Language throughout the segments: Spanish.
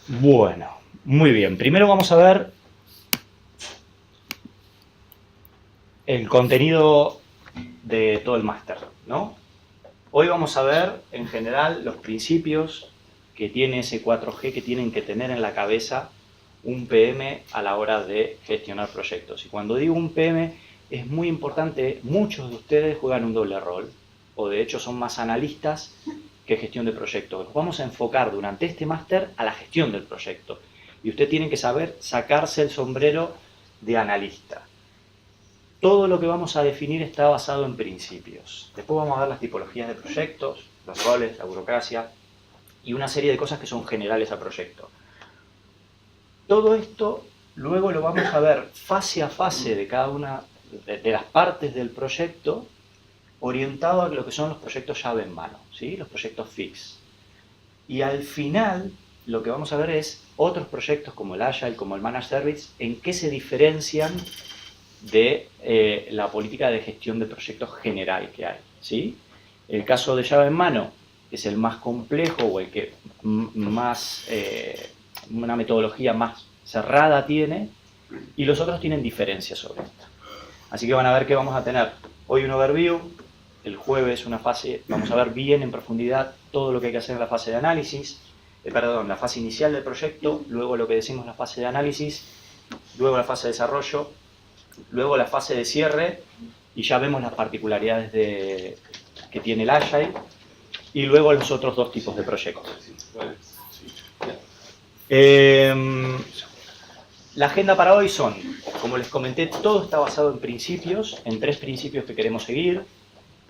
Bueno, muy bien. Primero vamos a ver el contenido de todo el máster, ¿no? Hoy vamos a ver, en general, los principios que tiene ese 4G que tienen que tener en la cabeza un PM a la hora de gestionar proyectos. Y cuando digo un PM, es muy importante, muchos de ustedes juegan un doble rol, o de hecho son más analistas que gestión de proyectos. Nos vamos a enfocar durante este máster a la gestión del proyecto. Y ustedes tienen que saber sacarse el sombrero de analista. Todo lo que vamos a definir está basado en principios. Después vamos a ver las tipologías de proyectos, los roles, la burocracia y una serie de cosas que son generales al proyecto. Todo esto luego lo vamos a ver fase a fase de cada una de las partes del proyecto, orientado a lo que son los proyectos llave en mano, ¿sí? Los proyectos fix. Y al final lo que vamos a ver es otros proyectos como el Agile, como el Managed Service, en qué se diferencian de la política de gestión de proyectos general que hay, ¿sí? El caso de llave en mano es el más complejo o el que más, una metodología más cerrada tiene, y los otros tienen diferencias sobre esto. Así que van a ver que vamos a tener hoy un overview, el jueves una fase, vamos a ver bien en profundidad todo lo que hay que hacer en la fase de análisis, la fase inicial del proyecto, luego lo que decimos la fase de análisis, luego la fase de desarrollo, luego la fase de cierre, y ya vemos las particularidades que tiene el Agile, y luego los otros dos tipos de proyectos. La agenda para hoy son, como les comenté, todo está basado en principios, en 3 principios que queremos seguir,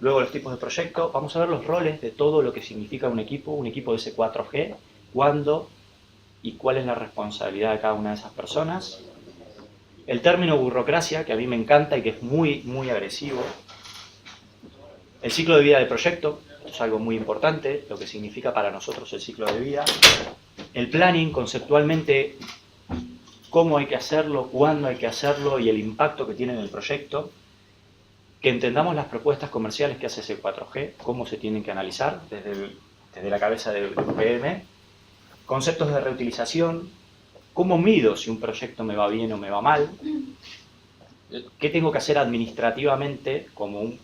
luego los tipos de proyecto, vamos a ver los roles de todo lo que significa un equipo de S4G, cuándo y cuál es la responsabilidad de cada una de esas personas. El término burocracia, que a mí me encanta y que es muy, muy agresivo. El ciclo de vida del proyecto, esto es algo muy importante, lo que significa para nosotros el ciclo de vida. El planning, conceptualmente, cómo hay que hacerlo, cuándo hay que hacerlo y el impacto que tiene en el proyecto. Que entendamos las propuestas comerciales que hace ese 4G, cómo se tienen que analizar desde la cabeza de un PM. Conceptos de reutilización, cómo mido si un proyecto me va bien o me va mal, qué tengo que hacer administrativamente como un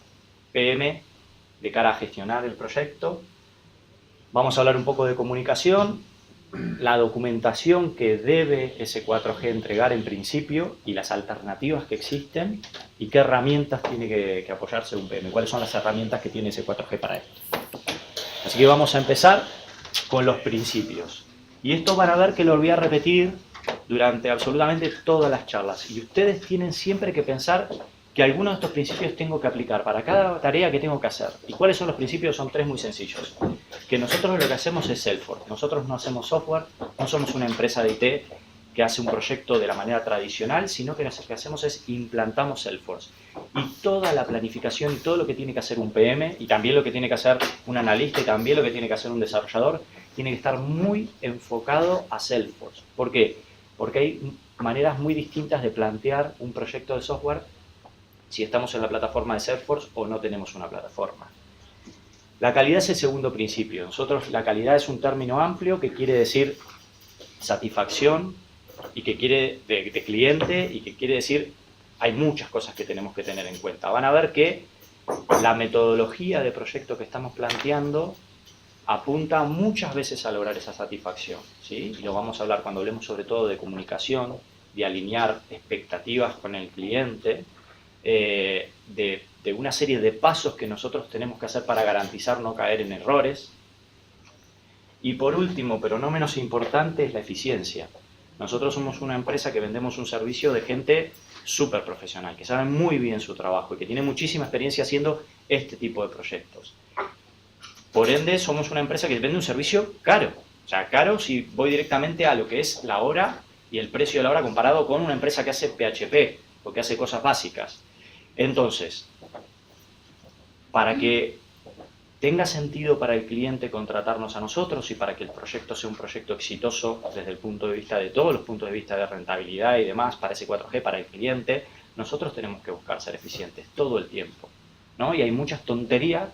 PM de cara a gestionar el proyecto. Vamos a hablar un poco de comunicación, la documentación que debe ese 4G entregar en principio y las alternativas que existen y qué herramientas tiene que apoyarse un PM, cuáles son las herramientas que tiene ese 4G para esto. Así que vamos a empezar con los principios. Y esto van a ver que lo voy a repetir durante absolutamente todas las charlas. Y ustedes tienen siempre que pensar que algunos de estos principios tengo que aplicar para cada tarea que tengo que hacer. ¿Y cuáles son los principios? Son 3 muy sencillos. Que nosotros lo que hacemos es Salesforce. Nosotros no hacemos software, no somos una empresa de IT que hace un proyecto de la manera tradicional, sino que lo que hacemos es implantamos Salesforce. Y toda la planificación y todo lo que tiene que hacer un PM, y también lo que tiene que hacer un analista, y también lo que tiene que hacer un desarrollador, tiene que estar muy enfocado a Salesforce. ¿Por qué? Porque hay maneras muy distintas de plantear un proyecto de software si estamos en la plataforma de Salesforce o no tenemos una plataforma. La calidad es el segundo principio. Nosotros, la calidad es un término amplio que quiere decir satisfacción y que quiere de cliente y que quiere decir hay muchas cosas que tenemos que tener en cuenta. Van a ver que la metodología de proyecto que estamos planteando apunta muchas veces a lograr esa satisfacción, ¿sí? Y lo vamos a hablar cuando hablemos sobre todo de comunicación, de alinear expectativas con el cliente, de una serie de pasos que nosotros tenemos que hacer para garantizar no caer en errores. Y por último, pero no menos importante, es la eficiencia. Nosotros somos una empresa que vendemos un servicio de gente súper profesional, que sabe muy bien su trabajo y que tiene muchísima experiencia haciendo este tipo de proyectos. Por ende, somos una empresa que vende un servicio caro. O sea, caro si voy directamente a lo que es la hora y el precio de la hora comparado con una empresa que hace PHP o que hace cosas básicas. Entonces, para que tenga sentido para el cliente contratarnos a nosotros y para que el proyecto sea un proyecto exitoso desde el punto de vista de todos los puntos de vista de rentabilidad y demás, para ese 4G, para el cliente, nosotros tenemos que buscar ser eficientes todo el tiempo, ¿no? Y hay muchas tonterías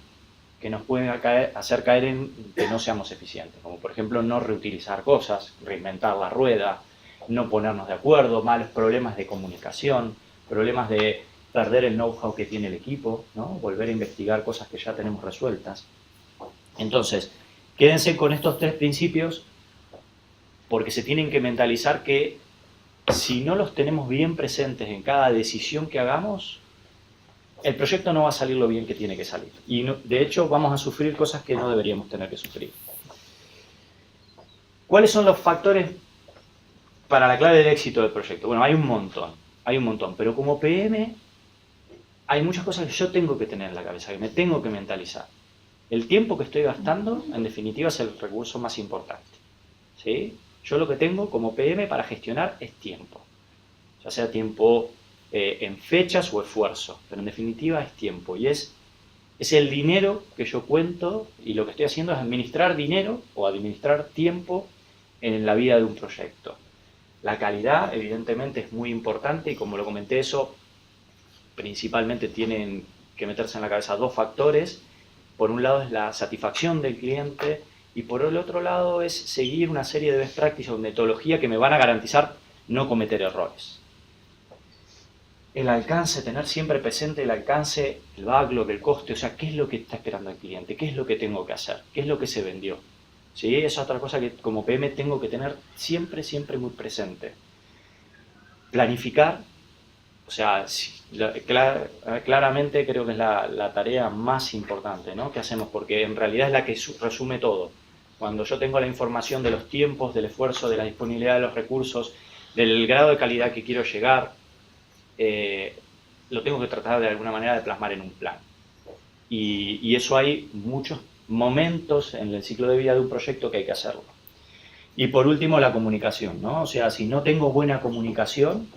que nos pueden hacer caer en que no seamos eficientes, como por ejemplo no reutilizar cosas, reinventar la rueda, no ponernos de acuerdo, malos problemas de comunicación, problemas de perder el know-how que tiene el equipo, ¿no? Volver a investigar cosas que ya tenemos resueltas. Entonces, quédense con estos 3 principios porque se tienen que mentalizar que si no los tenemos bien presentes en cada decisión que hagamos, el proyecto no va a salir lo bien que tiene que salir. Y no, de hecho vamos a sufrir cosas que no deberíamos tener que sufrir. ¿Cuáles son los factores para la clave del éxito del proyecto? Bueno, hay un montón, pero como PM hay muchas cosas que yo tengo que tener en la cabeza, que me tengo que mentalizar. El tiempo que estoy gastando, en definitiva, es el recurso más importante, ¿sí? Yo lo que tengo como PM para gestionar es tiempo, ya sea tiempo en fechas o esfuerzo, pero en definitiva es tiempo, y es el dinero que yo cuento, y lo que estoy haciendo es administrar dinero o administrar tiempo en la vida de un proyecto. La calidad, evidentemente, es muy importante, y como lo comenté, eso principalmente tienen que meterse en la cabeza 2 factores. Por un lado es la satisfacción del cliente, y por el otro lado es seguir una serie de best practices o metodología que me van a garantizar no cometer errores. El alcance, tener siempre presente el alcance, el backlog, el coste, o sea, qué es lo que está esperando el cliente, qué es lo que tengo que hacer, qué es lo que se vendió. ¿Sí? Esa es otra cosa que como PM tengo que tener siempre muy presente. Planificar, o sea, claramente creo que es la tarea más importante, ¿no?, que hacemos, porque en realidad es la que resume todo. Cuando yo tengo la información de los tiempos, del esfuerzo, de la disponibilidad de los recursos, del grado de calidad que quiero llegar, lo tengo que tratar de alguna manera de plasmar en un plan. Y eso hay muchos momentos en el ciclo de vida de un proyecto que hay que hacerlo. Y por último, la comunicación, ¿no? O sea, si no tengo buena comunicación,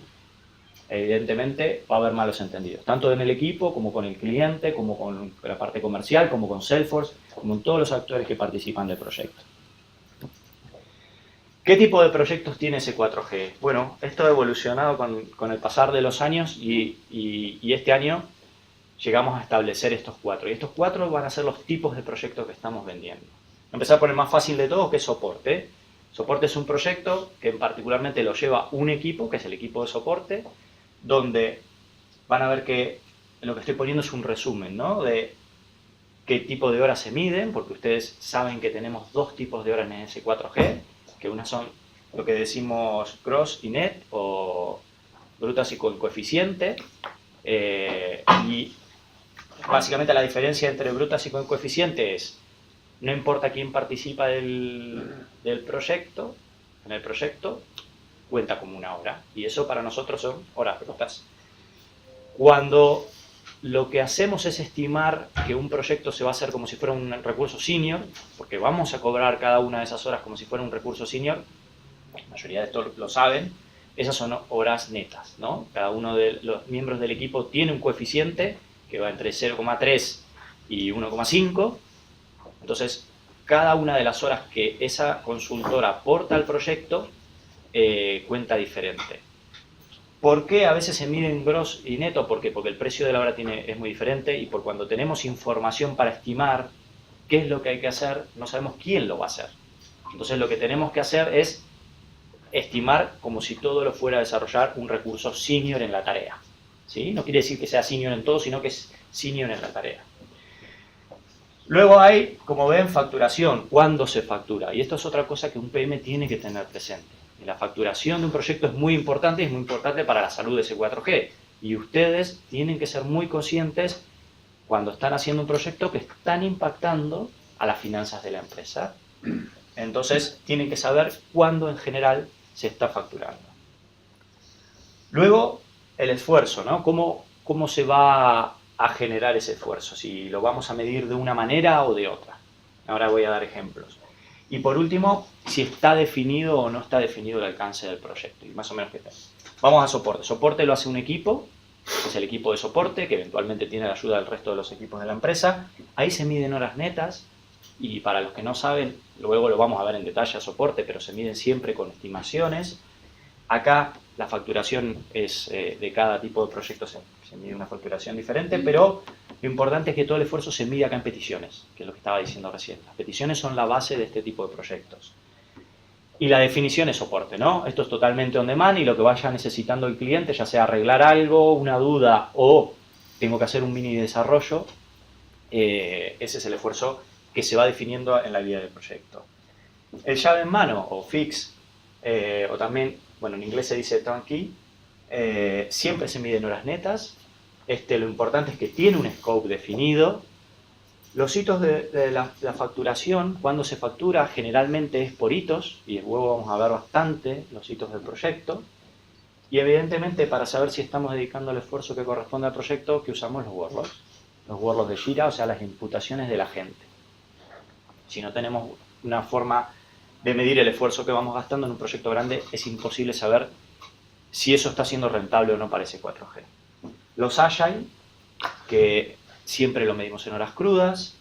evidentemente va a haber malos entendidos, tanto en el equipo, como con el cliente, como con la parte comercial, como con Salesforce, como con todos los actores que participan del proyecto. ¿Qué tipo de proyectos tiene S4G? Bueno, esto ha evolucionado con el pasar de los años, y este año llegamos a establecer estos 4. Y estos 4 van a ser los tipos de proyectos que estamos vendiendo. Voy a empezar por el más fácil de todos, que es soporte. Soporte es un proyecto que particularmente lo lleva un equipo, que es el equipo de soporte, donde van a ver que lo que estoy poniendo es un resumen, ¿no?, de qué tipo de horas se miden, porque ustedes saben que tenemos 2 tipos de horas en S4G, que una son lo que decimos gross y net, o brutas y con coeficiente, y básicamente la diferencia entre brutas y con coeficiente es, no importa quién participa del proyecto, en el proyecto, cuenta como una hora, y eso para nosotros son horas brutas. Cuando lo que hacemos es estimar que un proyecto se va a hacer como si fuera un recurso senior, porque vamos a cobrar cada una de esas horas como si fuera un recurso senior, la mayoría de esto lo saben, esas son horas netas, ¿no? Cada uno de los miembros del equipo tiene un coeficiente que va entre 0,3 y 1,5, entonces cada una de las horas que esa consultora aporta al proyecto cuenta diferente. ¿Por qué a veces se mide en gross y neto? ¿Por qué? Porque el precio de la hora es muy diferente, y por cuando tenemos información para estimar qué es lo que hay que hacer, no sabemos quién lo va a hacer. Entonces lo que tenemos que hacer es estimar como si todo lo fuera a desarrollar un recurso senior en la tarea, ¿sí? No quiere decir que sea senior en todo, sino que es senior en la tarea. Luego hay, como ven, facturación, cuándo se factura, y esto es otra cosa que un PM tiene que tener presente. Y la facturación de un proyecto es muy importante, y es muy importante para la salud de S4G, y ustedes tienen que ser muy conscientes cuando están haciendo un proyecto que están impactando a las finanzas de la empresa. Entonces tienen que saber cuándo en general se está facturando. Luego, el esfuerzo, ¿no? ¿Cómo se va a generar ese esfuerzo? Si lo vamos a medir de una manera o de otra. Ahora voy a dar ejemplos. Y por último, si está definido o no está definido el alcance del proyecto, y más o menos qué tal. Vamos a soporte. Soporte lo hace un equipo, que es el equipo de soporte, que eventualmente tiene la ayuda del resto de los equipos de la empresa. Ahí se miden horas netas, y para los que no saben, luego lo vamos a ver en detalle a soporte, pero se miden siempre con estimaciones. Acá la facturación es de cada tipo de proyecto, se mide una facturación diferente, pero Lo importante es que todo el esfuerzo se mide acá en peticiones, que es lo que estaba diciendo recién. Las peticiones son la base de este tipo de proyectos. Y la definición es soporte, ¿no? Esto es totalmente on demand y lo que vaya necesitando el cliente, ya sea arreglar algo, una duda o tengo que hacer un mini desarrollo, ese es el esfuerzo que se va definiendo en la vida del proyecto. El llave en mano o fix, o también, bueno, en inglés se dice turnkey, siempre se mide en horas netas. Lo importante es que tiene un scope definido. Los hitos de la facturación, cuando se factura, generalmente es por hitos, y luego vamos a ver bastante los hitos del proyecto. Y evidentemente, para saber si estamos dedicando el esfuerzo que corresponde al proyecto, que usamos los worklogs de Jira, o sea, las imputaciones de la gente. Si no tenemos una forma de medir el esfuerzo que vamos gastando en un proyecto grande, es imposible saber si eso está siendo rentable o no para ese 4G. Los Agile, que siempre lo medimos en horas crudas.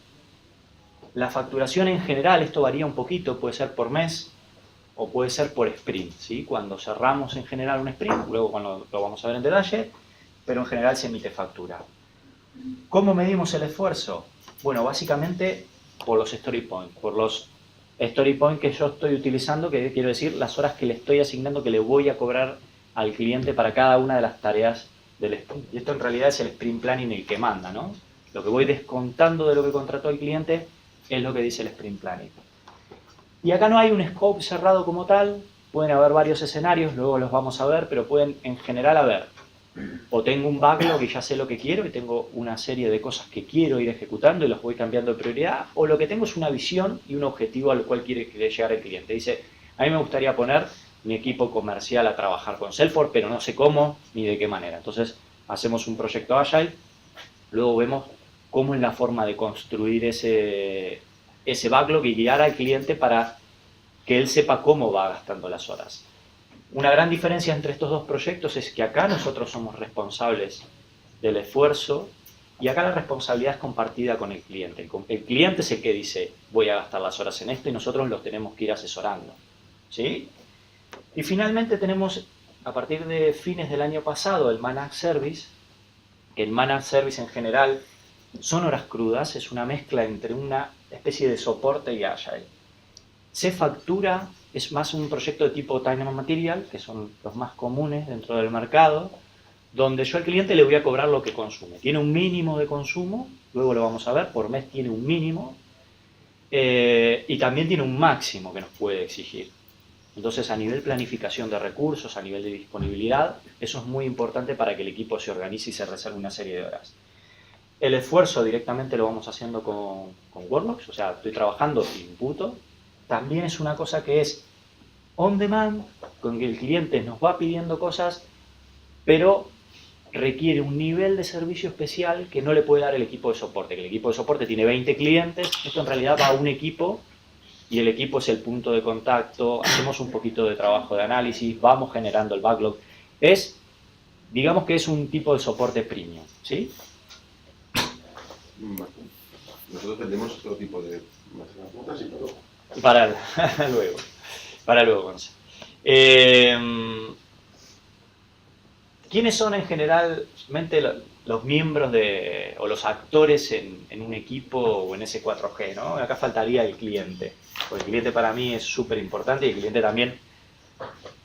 La facturación en general, esto varía un poquito, puede ser por mes o puede ser por sprint, ¿sí? Cuando cerramos en general un sprint, luego cuando lo vamos a ver en detalle, pero en general se emite factura. ¿Cómo medimos el esfuerzo? Bueno, básicamente por los story points, por los story points que yo estoy utilizando, que quiero decir las horas que le estoy asignando, que le voy a cobrar al cliente para cada una de las tareas del sprint. Y esto en realidad es el sprint planning el que manda, ¿no? Lo que voy descontando de lo que contrató el cliente es lo que dice el sprint planning. Y acá no hay un scope cerrado como tal, pueden haber varios escenarios, luego los vamos a ver, pero pueden en general haber, o tengo un backlog y ya sé lo que quiero y tengo una serie de cosas que quiero ir ejecutando y los voy cambiando de prioridad, o lo que tengo es una visión y un objetivo al cual quiere llegar el cliente. Dice, a mí me gustaría poner mi equipo comercial a trabajar con Salesforce, pero no sé cómo ni de qué manera. Entonces hacemos un proyecto Agile, luego vemos cómo es la forma de construir ese backlog y guiar al cliente para que él sepa cómo va gastando las horas. Una gran diferencia entre estos dos proyectos es que acá nosotros somos responsables del esfuerzo y acá la responsabilidad es compartida con el cliente. El cliente es el que dice, voy a gastar las horas en esto y nosotros los tenemos que ir asesorando, ¿sí? Y finalmente tenemos, a partir de fines del año pasado, el Managed Service, que el Managed Service en general son horas crudas, es una mezcla entre una especie de soporte y Agile. Se factura, es más un proyecto de tipo Time and Material, que son los más comunes dentro del mercado, donde yo al cliente le voy a cobrar lo que consume. Tiene un mínimo de consumo, luego lo vamos a ver, por mes tiene un mínimo, y también tiene un máximo que nos puede exigir. Entonces, a nivel planificación de recursos, a nivel de disponibilidad, eso es muy importante para que el equipo se organice y se reserve una serie de horas. El esfuerzo directamente lo vamos haciendo con worklogs, o sea, estoy trabajando y imputo. También es una cosa que es on demand, con que el cliente nos va pidiendo cosas, pero requiere un nivel de servicio especial que no le puede dar el equipo de soporte. Que el equipo de soporte tiene 20 clientes, esto en realidad va a un equipo y el equipo es el punto de contacto, hacemos un poquito de trabajo de análisis, vamos generando el backlog. Digamos que es un tipo de soporte premium, ¿sí? Nosotros tenemos otro tipo de putas y todo. Para luego, Gonzalo. ¿Quiénes son en generalmente los miembros o los actores en un equipo o en ese 4G, ¿no? Acá faltaría el cliente, porque el cliente para mí es súper importante y el cliente también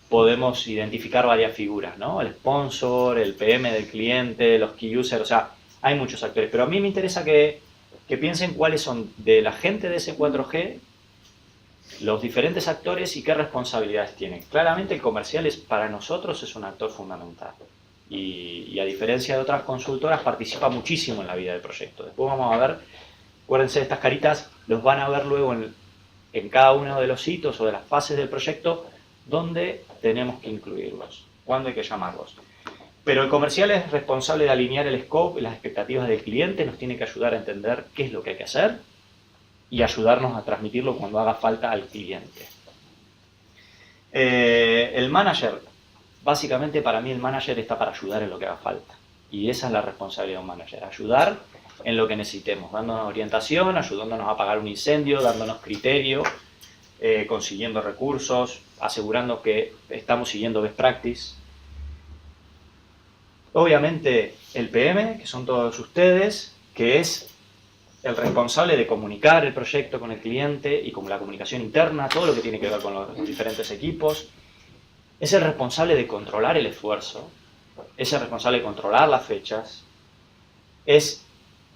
podemos identificar varias figuras, ¿no? El sponsor, el PM del cliente, los key users, o sea, hay muchos actores, pero a mí me interesa que piensen cuáles son de la gente de ese 4G los diferentes actores y qué responsabilidades tienen. Claramente el comercial para nosotros es un actor fundamental y a diferencia de otras consultoras participa muchísimo en la vida del proyecto. Después vamos a ver, acuérdense de estas caritas, los van a ver luego en cada uno de los hitos o de las fases del proyecto donde tenemos que incluirlos, cuándo hay que llamarlos. Pero el comercial es responsable de alinear el scope y las expectativas del cliente, nos tiene que ayudar a entender qué es lo que hay que hacer y ayudarnos a transmitirlo cuando haga falta al cliente. El manager, básicamente para mí el manager está para ayudar en lo que haga falta. Y esa es la responsabilidad de un manager, ayudar en lo que necesitemos, dándonos orientación, ayudándonos a apagar un incendio, dándonos criterio, consiguiendo recursos, asegurando que estamos siguiendo best practice. Obviamente el PM, que son todos ustedes, que es el responsable de comunicar el proyecto con el cliente y con la comunicación interna, todo lo que tiene que ver con los diferentes equipos. Es el responsable de controlar el esfuerzo, es el responsable de controlar las fechas, es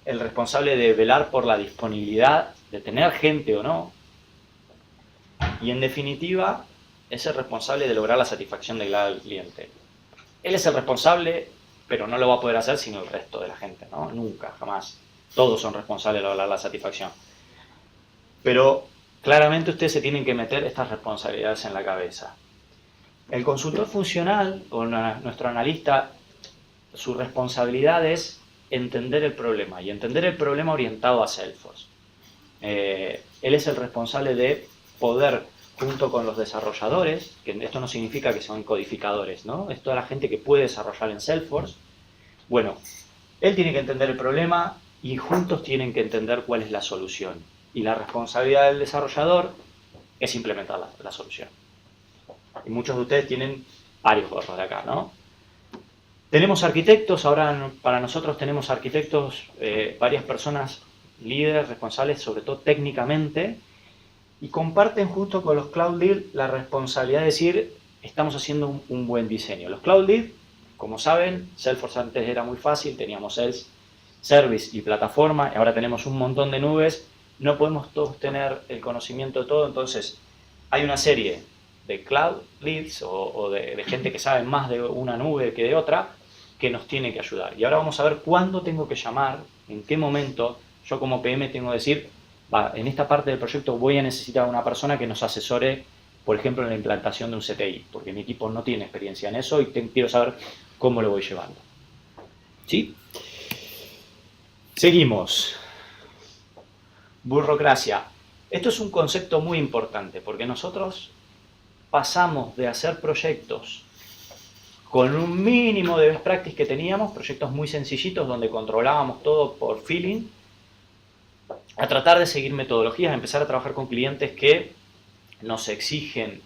el responsable de velar por la disponibilidad, de tener gente o no, y en definitiva es el responsable de lograr la satisfacción del cliente. Él es el responsable, pero no lo va a poder hacer sin el resto de la gente, ¿no? Nunca, jamás. Todos son responsables de lograr la satisfacción. Pero claramente ustedes se tienen que meter estas responsabilidades en la cabeza. El consultor funcional, o nuestro analista, su responsabilidad es entender el problema, y entender el problema orientado a Salesforce. Él es el responsable de poder, junto con los desarrolladores, que esto no significa que son codificadores, ¿no? Es toda la gente que puede desarrollar en Salesforce. Bueno, él tiene que entender el problema y juntos tienen que entender cuál es la solución. Y la responsabilidad del desarrollador es implementar la solución. Y muchos de ustedes tienen varios gorros de acá, ¿no? Tenemos arquitectos, ahora para nosotros tenemos arquitectos, varias personas líderes, responsables, sobre todo técnicamente, y comparten justo con los Cloud Lead la responsabilidad de decir, estamos haciendo un buen diseño. Los Cloud Lead, como saben, Salesforce antes era muy fácil, teníamos Sales, Service y plataforma, y ahora tenemos un montón de nubes, no podemos todos tener el conocimiento de todo, entonces hay una serie de Cloud Leads o de gente que sabe más de una nube que de otra, que nos tiene que ayudar. Y ahora vamos a ver cuándo tengo que llamar, en qué momento yo como PM tengo que decir, en esta parte del proyecto voy a necesitar a una persona que nos asesore, por ejemplo, en la implantación de un CTI, porque mi equipo no tiene experiencia en eso y quiero saber cómo lo voy llevando. ¿Sí? Seguimos. Burocracia. Esto es un concepto muy importante, porque nosotros pasamos de hacer proyectos con un mínimo de best practice que teníamos, proyectos muy sencillitos donde controlábamos todo por feeling, a tratar de seguir metodologías, a empezar a trabajar con clientes que nos exigen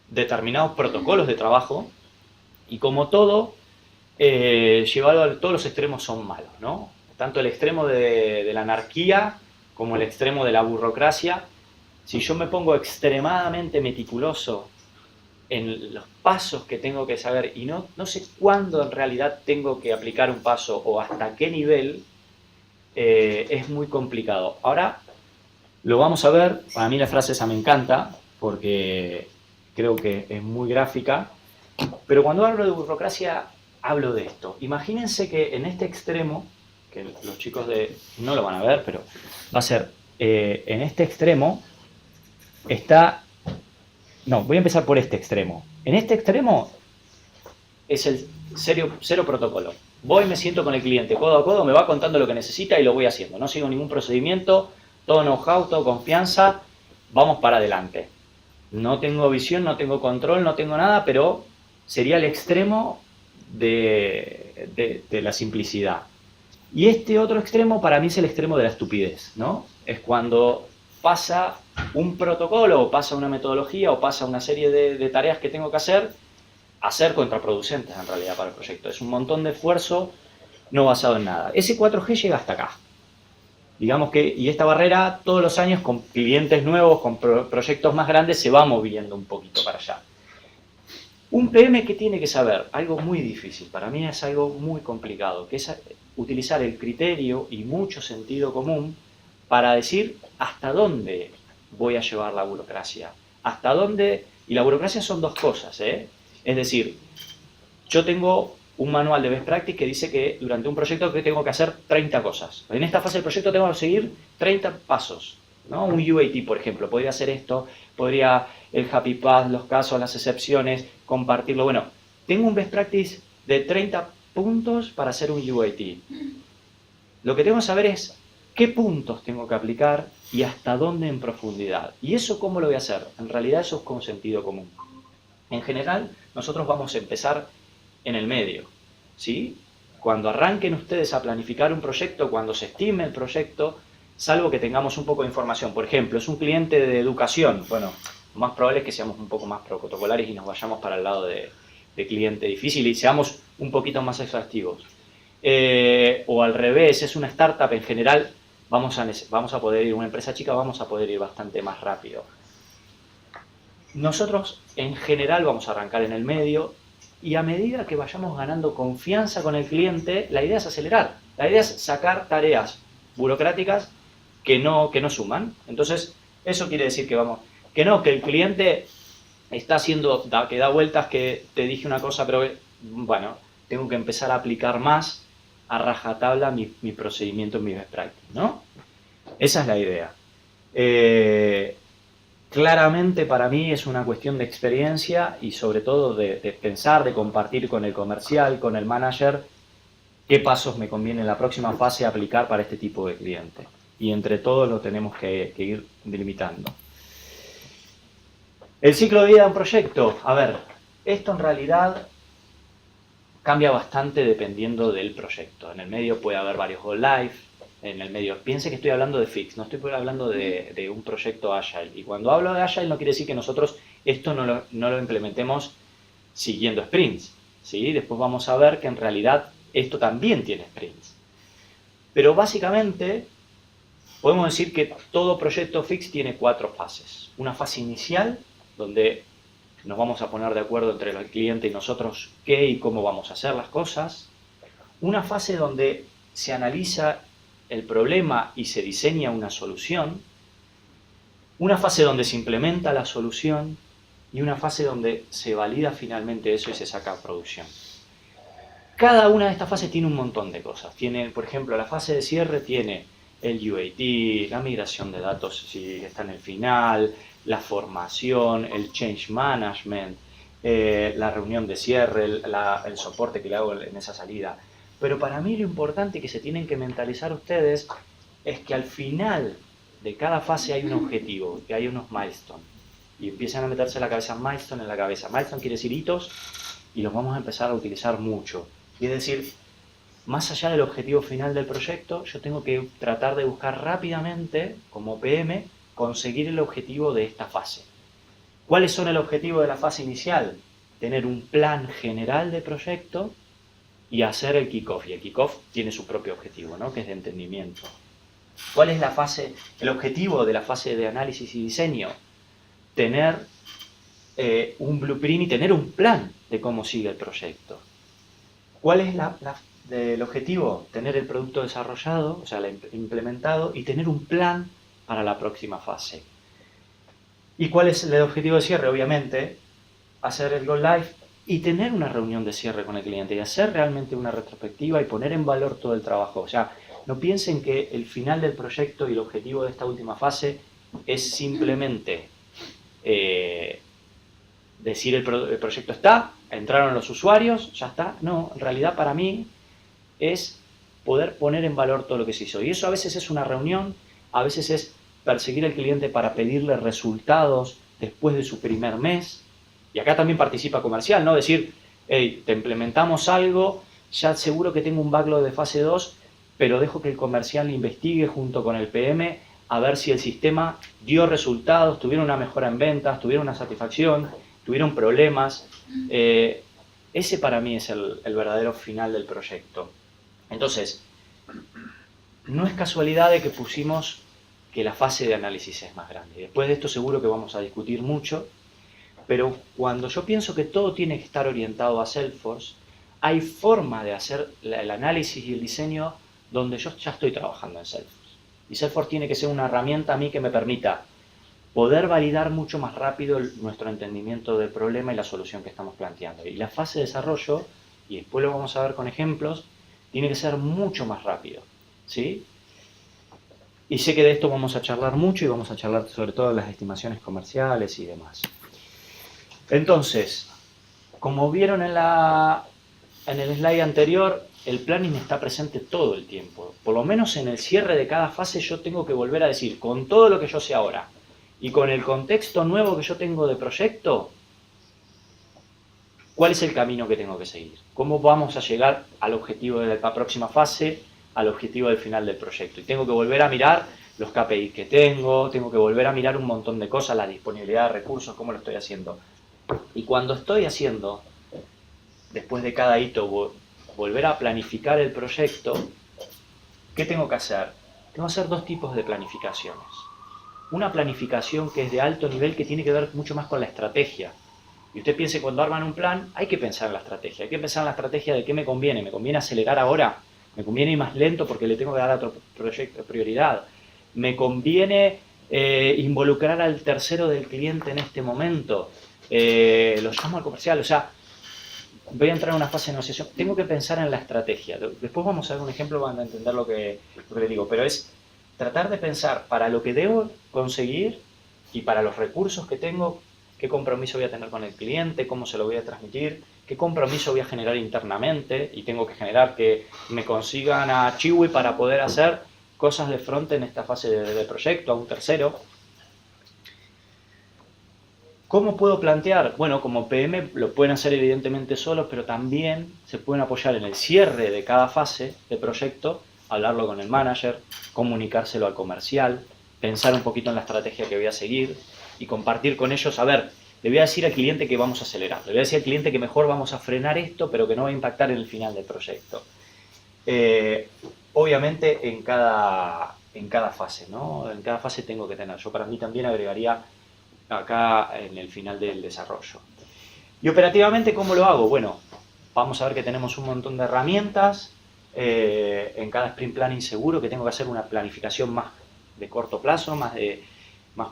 determinados protocolos de trabajo, y como todo, llevado a todos los extremos son malos, ¿no? Tanto el extremo de la anarquía como el extremo de la burocracia. Si yo me pongo extremadamente meticuloso en los pasos que tengo que saber y no sé cuándo en realidad tengo que aplicar un paso o hasta qué nivel, es muy complicado. Ahora lo vamos a ver. Para mí la frase esa me encanta porque creo que es muy gráfica, pero cuando hablo de burocracia hablo de esto. Imagínense que en este extremo, que los chicos no lo van a ver, pero va a ser, en este extremo está... No, voy a empezar por este extremo. En este extremo es el cero protocolo. Voy, me siento con el cliente codo a codo, me va contando lo que necesita y lo voy haciendo. No sigo ningún procedimiento, todo know-how, todo confianza, vamos para adelante. No tengo visión, no tengo control, no tengo nada, pero sería el extremo de la simplicidad. Y este otro extremo para mí es el extremo de la estupidez, ¿no? Es cuando pasa un protocolo, o pasa una metodología, o pasa una serie de tareas que tengo que hacer, a ser contraproducentes en realidad para el proyecto. Es un montón de esfuerzo no basado en nada. Ese 4G llega hasta acá. Digamos que, y esta barrera todos los años con clientes nuevos, con proyectos más grandes, se va moviendo un poquito para allá. Un PM que tiene que saber, algo muy difícil, para mí es algo muy complicado, que es utilizar el criterio y mucho sentido común para decir hasta dónde voy a llevar la burocracia. Hasta dónde, y la burocracia son dos cosas, ¿eh? Es decir, yo tengo un manual de best practice que dice que durante un proyecto que tengo que hacer 30 cosas. En esta fase del proyecto tengo que seguir 30 pasos, ¿no? Un UAT, por ejemplo, podría hacer esto, podría el happy path, los casos, las excepciones, compartirlo. Bueno, tengo un best practice de 30 puntos para hacer un UAT. Lo que tengo que saber es qué puntos tengo que aplicar y hasta dónde en profundidad. ¿Y eso cómo lo voy a hacer? En realidad eso es con sentido común. En general, nosotros vamos a empezar en el medio, ¿sí? Cuando arranquen ustedes a planificar un proyecto, cuando se estime el proyecto, salvo que tengamos un poco de información. Por ejemplo, es un cliente de educación. Bueno, lo más probable es que seamos un poco más protocolares y nos vayamos para el lado de cliente difícil y seamos un poquito más exhaustivos. o al revés, es una startup en general, vamos a poder ir, una empresa chica, vamos a poder ir bastante más rápido. Nosotros en general vamos a arrancar en el medio y a medida que vayamos ganando confianza con el cliente, la idea es acelerar. La idea es sacar tareas burocráticas que no suman. Entonces, eso quiere decir que que el cliente está haciendo, que da vueltas, que te dije una cosa, pero bueno, tengo que empezar a aplicar más a rajatabla mi procedimiento, mi best practice, ¿no? Esa es la idea. Claramente para mí es una cuestión de experiencia y sobre todo de pensar, de compartir con el comercial, con el manager, qué pasos me conviene en la próxima fase aplicar para este tipo de cliente. Y entre todos lo tenemos que ir delimitando. El ciclo de vida de un proyecto. A ver, esto en realidad cambia bastante dependiendo del proyecto. En el medio puede haber varios go live. En el medio, piense que estoy hablando de Fix, no estoy hablando de un proyecto Agile. Y cuando hablo de Agile no quiere decir que nosotros esto no lo implementemos siguiendo sprints, ¿sí? Después vamos a ver que en realidad esto también tiene sprints. Pero básicamente podemos decir que todo proyecto Fix tiene 4 fases. Una fase inicial, donde nos vamos a poner de acuerdo entre el cliente y nosotros qué y cómo vamos a hacer las cosas. Una fase donde se analiza el problema y se diseña una solución, una fase donde se implementa la solución y una fase donde se valida finalmente eso y se saca a producción. Cada una de estas fases tiene un montón de cosas. Tiene, por ejemplo, la fase de cierre tiene el UAT, la migración de datos si está en el final, la formación, el change management, la reunión de cierre, el soporte que le hago en esa salida. Pero para mí lo importante que se tienen que mentalizar ustedes es que al final de cada fase hay un objetivo, que hay unos milestones. Y empiezan a meterse en la cabeza milestone en la cabeza. Milestone quiere decir hitos y los vamos a empezar a utilizar mucho. Y es decir, más allá del objetivo final del proyecto, yo tengo que tratar de buscar rápidamente, como PM, conseguir el objetivo de esta fase. ¿Cuáles son el objetivo de la fase inicial? Tener un plan general de proyecto y hacer el kickoff. Y el kickoff tiene su propio objetivo, ¿no? Que es de entendimiento. ¿Cuál es el objetivo de la fase de análisis y diseño? Tener un blueprint y tener un plan de cómo sigue el proyecto. ¿Cuál es el objetivo? Tener el producto desarrollado, o sea, implementado, y tener un plan para la próxima fase. ¿Y cuál es el objetivo de cierre? Obviamente, hacer el go live y tener una reunión de cierre con el cliente y hacer realmente una retrospectiva y poner en valor todo el trabajo. O sea, no piensen que el final del proyecto y el objetivo de esta última fase es simplemente decir el proyecto está, entraron los usuarios, ya está. No, en realidad para mí es poder poner en valor todo lo que se hizo. Y eso a veces es una reunión, a veces es perseguir al cliente para pedirle resultados después de su primer mes. Y acá también participa comercial, ¿no? Decir, hey, te implementamos algo, ya seguro que tengo un backlog de fase 2, pero dejo que el comercial investigue junto con el PM a ver si el sistema dio resultados, tuvieron una mejora en ventas, tuvieron una satisfacción, tuvieron problemas. Ese para mí es el verdadero final del proyecto. Entonces, no es casualidad de que pusimos que la fase de análisis es más grande. Después de esto seguro que vamos a discutir mucho. Pero cuando yo pienso que todo tiene que estar orientado a Salesforce, hay forma de hacer el análisis y el diseño donde yo ya estoy trabajando en Salesforce. Y Salesforce tiene que ser una herramienta a mí que me permita poder validar mucho más rápido nuestro entendimiento del problema y la solución que estamos planteando. Y la fase de desarrollo, y después lo vamos a ver con ejemplos, tiene que ser mucho más rápido, ¿sí? Y sé que de esto vamos a charlar mucho y vamos a charlar sobre todo de las estimaciones comerciales y demás. Entonces, como vieron en el slide anterior, el planning está presente todo el tiempo. Por lo menos en el cierre de cada fase yo tengo que volver a decir, con todo lo que yo sé ahora y con el contexto nuevo que yo tengo de proyecto, ¿cuál es el camino que tengo que seguir? ¿Cómo vamos a llegar al objetivo de la próxima fase, al objetivo del final del proyecto? Y tengo que volver a mirar los KPIs que tengo que volver a mirar un montón de cosas, la disponibilidad de recursos, cómo lo estoy haciendo. Y cuando estoy haciendo, después de cada hito, volver a planificar el proyecto, ¿qué tengo que hacer? Tengo que hacer dos tipos de planificaciones. Una planificación que es de alto nivel, que tiene que ver mucho más con la estrategia. Y usted piense, cuando arman un plan, hay que pensar en la estrategia. Hay que pensar en la estrategia de qué me conviene. ¿Me conviene acelerar ahora? ¿Me conviene ir más lento porque le tengo que dar a otro proyecto prioridad? ¿Me conviene involucrar al tercero del cliente en este momento? Lo llamo al comercial. O sea, voy a entrar en una fase de negociación. Tengo que pensar en la estrategia. Después vamos a ver un ejemplo para entender lo que le digo. Pero es tratar de pensar para lo que debo conseguir y para los recursos que tengo, qué compromiso voy a tener con el cliente, cómo se lo voy a transmitir, qué compromiso voy a generar internamente, y tengo que generar que me consigan a Chiwi para poder hacer cosas de front en esta fase de proyecto, a un tercero. ¿Cómo puedo plantear? Bueno, como PM lo pueden hacer evidentemente solos, pero también se pueden apoyar en el cierre de cada fase de proyecto, hablarlo con el manager, comunicárselo al comercial, pensar un poquito en la estrategia que voy a seguir y compartir con ellos. A ver, le voy a decir al cliente que vamos a acelerar, le voy a decir al cliente que mejor vamos a frenar esto, pero que no va a impactar en el final del proyecto. Obviamente en cada fase, ¿no? En cada fase tengo que tener. Yo para mí también agregaría acá en el final del desarrollo. Y operativamente, ¿cómo lo hago? Bueno, vamos a ver que tenemos un montón de herramientas. En cada sprint planning seguro que tengo que hacer una planificación más de corto plazo, más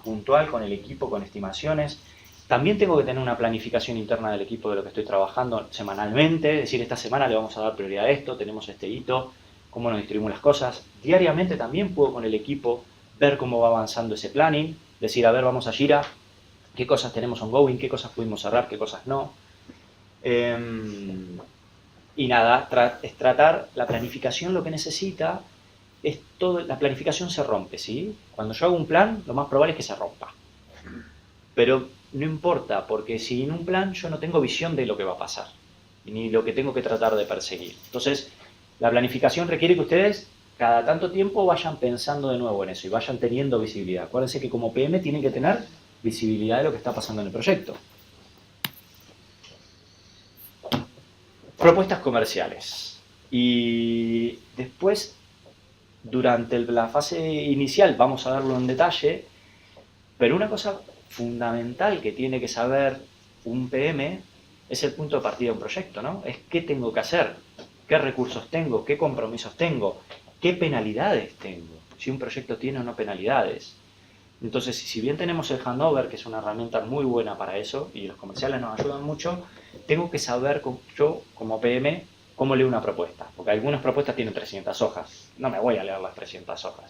puntual con el equipo, con estimaciones. También tengo que tener una planificación interna del equipo de lo que estoy trabajando semanalmente, es decir, esta semana le vamos a dar prioridad a esto, tenemos este hito, cómo nos distribuimos las cosas. Diariamente también puedo con el equipo ver cómo va avanzando ese planning, decir, a ver, vamos a Jira, qué cosas tenemos ongoing, qué cosas pudimos cerrar, qué cosas no. Y nada, es tratar la planificación, lo que necesita es todo. La planificación se rompe, ¿sí? Cuando yo hago un plan, lo más probable es que se rompa. Pero no importa, porque si en un plan yo no tengo visión de lo que va a pasar, ni lo que tengo que tratar de perseguir. Entonces, la planificación requiere que ustedes cada tanto tiempo vayan pensando de nuevo en eso y vayan teniendo visibilidad. Acuérdense que como PM tienen que tener visibilidad de lo que está pasando en el proyecto. Propuestas comerciales. Y después, durante la fase inicial, vamos a verlo en detalle, pero una cosa fundamental que tiene que saber un PM es el punto de partida de un proyecto, ¿no? Es qué tengo que hacer, qué recursos tengo, qué compromisos tengo, qué penalidades tengo, si un proyecto tiene o no penalidades. Entonces, si bien tenemos el handover, que es una herramienta muy buena para eso, y los comerciales nos ayudan mucho, tengo que saber yo, como PM, cómo leo una propuesta. Porque algunas propuestas tienen 300 hojas. No me voy a leer las 300 hojas.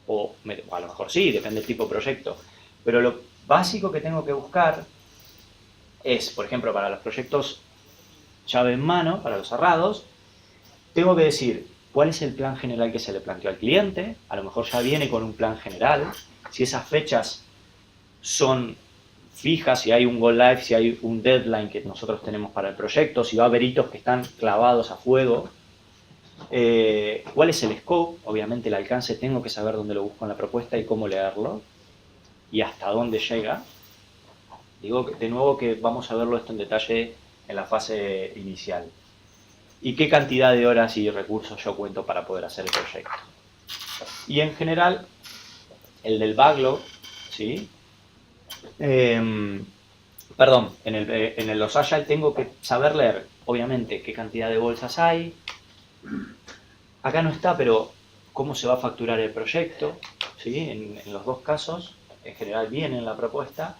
O a lo mejor sí, depende del tipo de proyecto. Pero lo básico que tengo que buscar es, por ejemplo, para los proyectos llave en mano, para los cerrados, tengo que decir cuál es el plan general que se le planteó al cliente. A lo mejor ya viene con un plan general. Si esas fechas son fijas, si hay un go live, si hay un deadline que nosotros tenemos para el proyecto, si va a haber hitos que están clavados a fuego, cuál es el scope, obviamente el alcance, tengo que saber dónde lo busco en la propuesta y cómo leerlo y hasta dónde llega. Digo de nuevo que vamos a verlo esto en detalle en la fase inicial. Y qué cantidad de horas y recursos yo cuento para poder hacer el proyecto. Y en general, el del backlog, ¿sí? Perdón, en los Agile tengo que saber leer, obviamente, qué cantidad de bolsas hay. Acá no está, pero cómo se va a facturar el proyecto, ¿sí? En los dos casos, en general viene en la propuesta.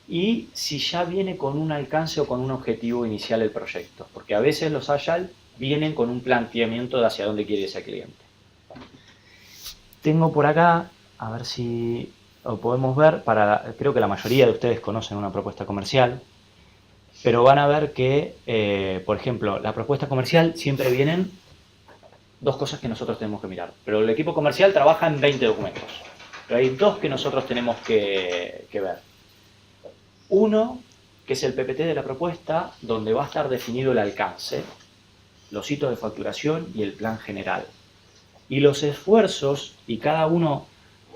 Y si ya viene con un alcance o con un objetivo inicial el proyecto. Porque a veces los Agile vienen con un planteamiento de hacia dónde quiere ese cliente. Tengo por acá, a ver si lo podemos ver, creo que la mayoría de ustedes conocen una propuesta comercial, pero van a ver que, por ejemplo, la propuesta comercial siempre vienen dos cosas que nosotros tenemos que mirar. Pero el equipo comercial trabaja en 20 documentos. Pero hay dos que nosotros tenemos que ver. Uno, que es el PPT de la propuesta, donde va a estar definido el alcance, los hitos de facturación y el plan general. Y los esfuerzos y cada uno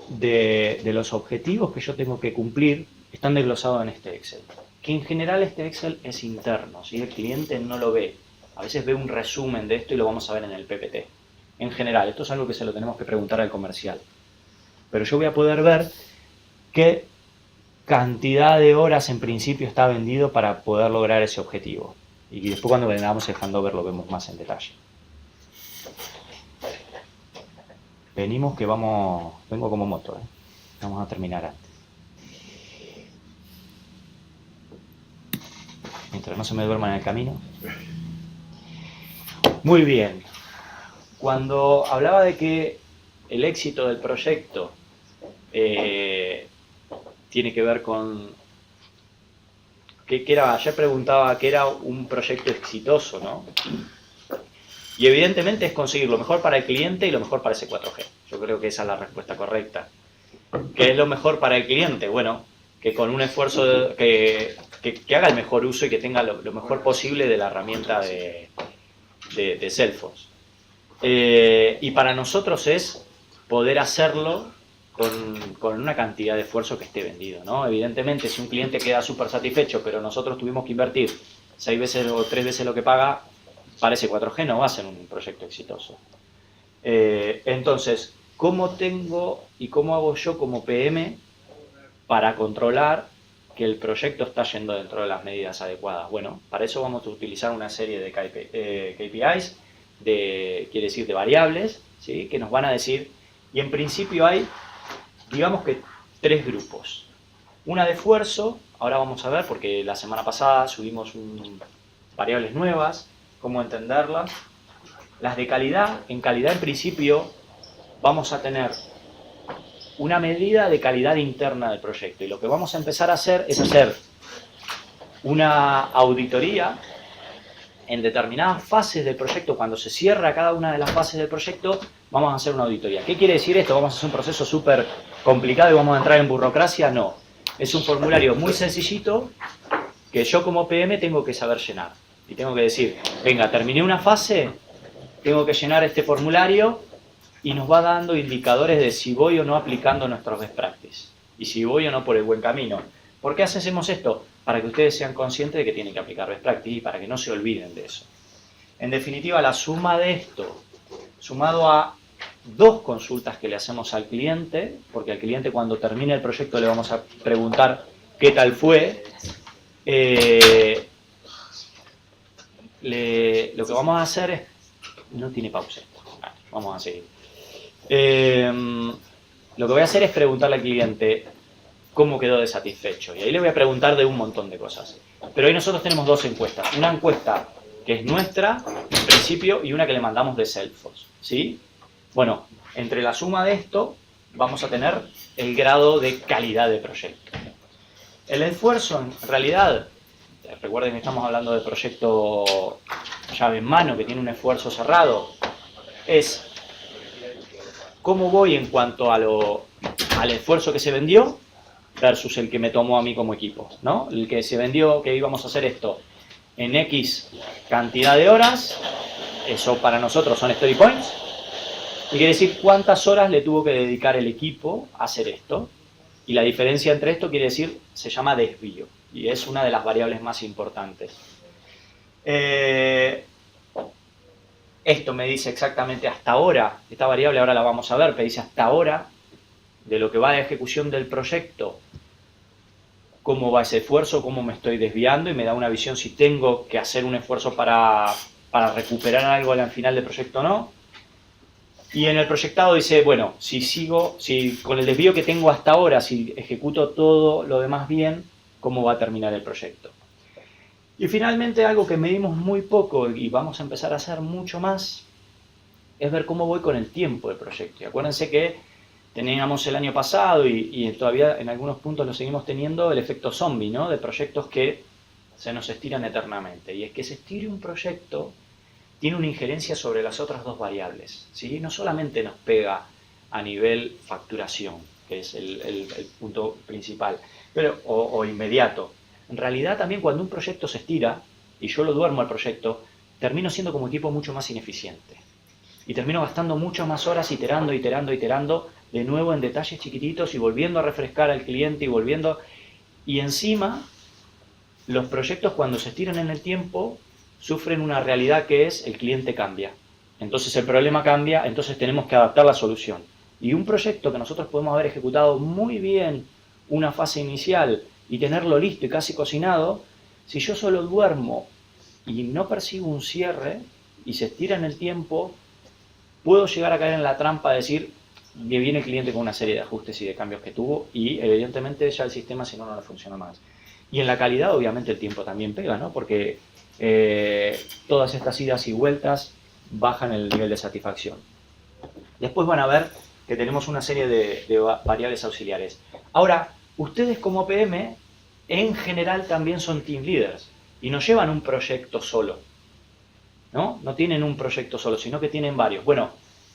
de los objetivos que yo tengo que cumplir están desglosados en este Excel. Que en general este Excel es interno, ¿sí? El cliente no lo ve A veces ve un resumen de esto y lo vamos a ver en el PPT. En general, esto es algo que se lo tenemos que preguntar al comercial. Pero yo voy a poder ver qué cantidad de horas en principio está vendido para poder lograr ese objetivo. Y después cuando vendamos el handover lo vemos más en detalle. Venimos que vengo como moto, ¿eh? Vamos a terminar antes. Mientras no se me duerman en el camino. Muy bien. Cuando hablaba de que el éxito del proyecto tiene que ver con... ayer preguntaba qué era un proyecto exitoso, ¿no? Y evidentemente es conseguir lo mejor para el cliente y lo mejor para ese 4G. Yo creo que esa es la respuesta correcta. ¿Qué es lo mejor para el cliente? Bueno, que con un esfuerzo que haga el mejor uso y que tenga lo mejor posible de la herramienta de Salesforce. Y para nosotros es poder hacerlo con una cantidad de esfuerzo que esté vendido, ¿no? Evidentemente, si un cliente queda súper satisfecho, pero nosotros tuvimos que invertir 6 veces o 3 veces lo que paga, para ese 4G no va a ser un proyecto exitoso. Entonces, ¿cómo tengo y cómo hago yo como PM para controlar que el proyecto está yendo dentro de las medidas adecuadas? Bueno, para eso vamos a utilizar una serie de KPIs, quiere decir de variables, ¿sí? Que nos van a decir, y en principio hay, digamos que 3 grupos. Una de esfuerzo, ahora vamos a ver, porque la semana pasada subimos variables nuevas, cómo entenderlas. Las de calidad, en principio vamos a tener una medida de calidad interna del proyecto. Y lo que vamos a empezar a hacer es hacer una auditoría en determinadas fases del proyecto. Cuando se cierra cada una de las fases del proyecto, vamos a hacer una auditoría. ¿Qué quiere decir esto? ¿Vamos a hacer un proceso súper complicado y vamos a entrar en burocracia? No. Es un formulario muy sencillito que yo como PM tengo que saber llenar. Y tengo que decir, venga, terminé una fase, tengo que llenar este formulario y nos va dando indicadores de si voy o no aplicando nuestros best practices y si voy o no por el buen camino. ¿Por qué hacemos esto? Para que ustedes sean conscientes de que tienen que aplicar best practices y para que no se olviden de eso. En definitiva, la suma de esto, sumado a 2 consultas que le hacemos al cliente, porque al cliente cuando termine el proyecto le vamos a preguntar qué tal fue, lo que vamos a hacer es... No tiene pausa esto. Vamos a seguir. Lo que voy a hacer es preguntarle al cliente cómo quedó de satisfecho. Y ahí le voy a preguntar de un montón de cosas. Pero hoy nosotros tenemos 2 encuestas. Una encuesta que es nuestra, en principio, y una que le mandamos de Salesforce, ¿sí? Bueno, entre la suma de esto vamos a tener el grado de calidad de proyecto. El esfuerzo, en realidad, recuerden que estamos hablando de proyecto llave en mano, que tiene un esfuerzo cerrado, es cómo voy en cuanto al esfuerzo que se vendió versus el que me tomó a mí como equipo, ¿no? El que se vendió, que íbamos a hacer esto en X cantidad de horas, eso para nosotros son story points, y quiere decir cuántas horas le tuvo que dedicar el equipo a hacer esto. Y la diferencia entre esto quiere decir, se llama desvío, y es una de las variables más importantes. Esto me dice exactamente hasta ahora, esta variable ahora la vamos a ver, pero dice hasta ahora, de lo que va de ejecución del proyecto, cómo va ese esfuerzo, cómo me estoy desviando, y me da una visión si tengo que hacer un esfuerzo para recuperar algo al final del proyecto o no. Y en el proyectado dice, bueno, si con el desvío que tengo hasta ahora, si ejecuto todo lo demás bien, ¿cómo va a terminar el proyecto? Y finalmente algo que medimos muy poco y vamos a empezar a hacer mucho más, es ver cómo voy con el tiempo del proyecto. Y acuérdense que teníamos el año pasado y todavía en algunos puntos lo seguimos teniendo, el efecto zombie, ¿no? De proyectos que se nos estiran eternamente. Y es que se estire un proyecto tiene una injerencia sobre las otras 2 variables, ¿sí? No solamente nos pega a nivel facturación, que es el punto principal, o inmediato. En realidad también cuando un proyecto se estira, y yo lo duermo al proyecto, termino siendo como equipo mucho más ineficiente. Y termino gastando muchas más horas iterando, de nuevo en detalles chiquititos y volviendo a refrescar al cliente y encima, los proyectos cuando se estiran en el tiempo, sufren una realidad que es el cliente cambia. Entonces el problema cambia, entonces tenemos que adaptar la solución. Y un proyecto que nosotros podemos haber ejecutado muy bien una fase inicial y tenerlo listo y casi cocinado, si yo solo duermo y no persigo un cierre y se estira en el tiempo, puedo llegar a caer en la trampa de decir que viene el cliente con una serie de ajustes y de cambios que tuvo y evidentemente ya el sistema si no, no le funciona más. Y en la calidad obviamente el tiempo también pega, ¿no? Porque todas estas idas y vueltas bajan el nivel de satisfacción. Después van a ver que tenemos una serie de variables auxiliares. Ahora, ustedes como PM en general también son team leaders y no llevan un proyecto solo, ¿no? No tienen un proyecto solo, sino que tienen varios. Bueno,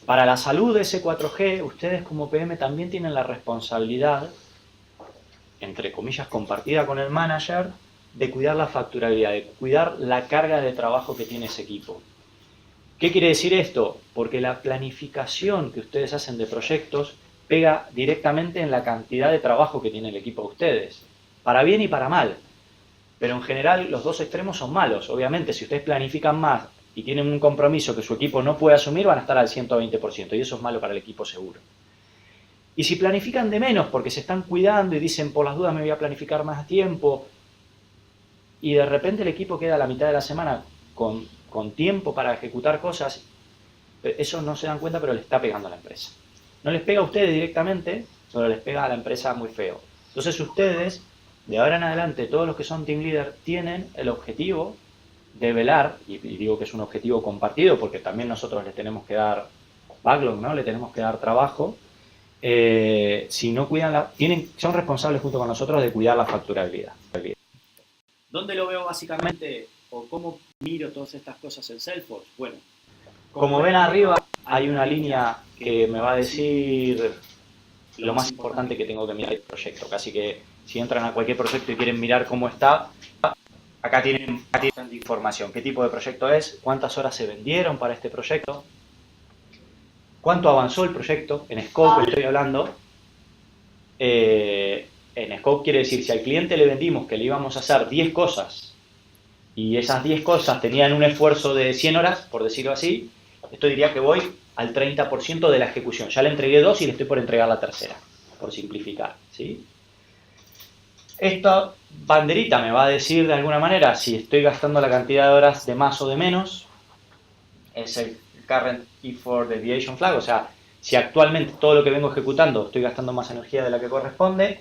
para la salud de ese 4G, ustedes como PM también tienen la responsabilidad, entre comillas, compartida con el manager, de cuidar la facturabilidad, de cuidar la carga de trabajo que tiene ese equipo. ¿Qué quiere decir esto? Porque la planificación que ustedes hacen de proyectos pega directamente en la cantidad de trabajo que tiene el equipo de ustedes, para bien y para mal. Pero en general los dos extremos son malos. Obviamente, si ustedes planifican más y tienen un compromiso que su equipo no puede asumir, van a estar al 120%, y eso es malo para el equipo seguro. Y si planifican de menos porque se están cuidando y dicen, por las dudas me voy a planificar más tiempo, y de repente el equipo queda a la mitad de la semana con tiempo para ejecutar cosas, eso no se dan cuenta, pero le está pegando a la empresa. No les pega a ustedes directamente, pero les pega a la empresa muy feo. Entonces ustedes, de ahora en adelante, todos los que son team leader, tienen el objetivo de velar, y digo que es un objetivo compartido, porque también nosotros les tenemos que dar backlog, ¿no? Le tenemos que dar trabajo. Si no cuidan son responsables junto con nosotros de cuidar la facturabilidad. ¿Dónde lo veo básicamente? ¿O cómo miro todas estas cosas en Salesforce? Bueno, como ven arriba hay una línea que me va a decir lo más importante que tengo que mirar el proyecto. Casi que si entran a cualquier proyecto y quieren mirar cómo está, acá tienen bastante información. ¿Qué tipo de proyecto es? ¿Cuántas horas se vendieron para este proyecto? ¿Cuánto avanzó el proyecto? En Scope estoy hablando. En Scope quiere decir, si al cliente le vendimos que le íbamos a hacer 10 cosas y esas 10 cosas tenían un esfuerzo de 100 horas, por decirlo así, esto diría que voy al 30% de la ejecución. Ya le entregué 2 y le estoy por entregar la tercera, por simplificar, ¿sí? Esta banderita me va a decir de alguna manera si estoy gastando la cantidad de horas de más o de menos. Es el Current Effort Deviation Flag, o sea, si actualmente todo lo que vengo ejecutando estoy gastando más energía de la que corresponde.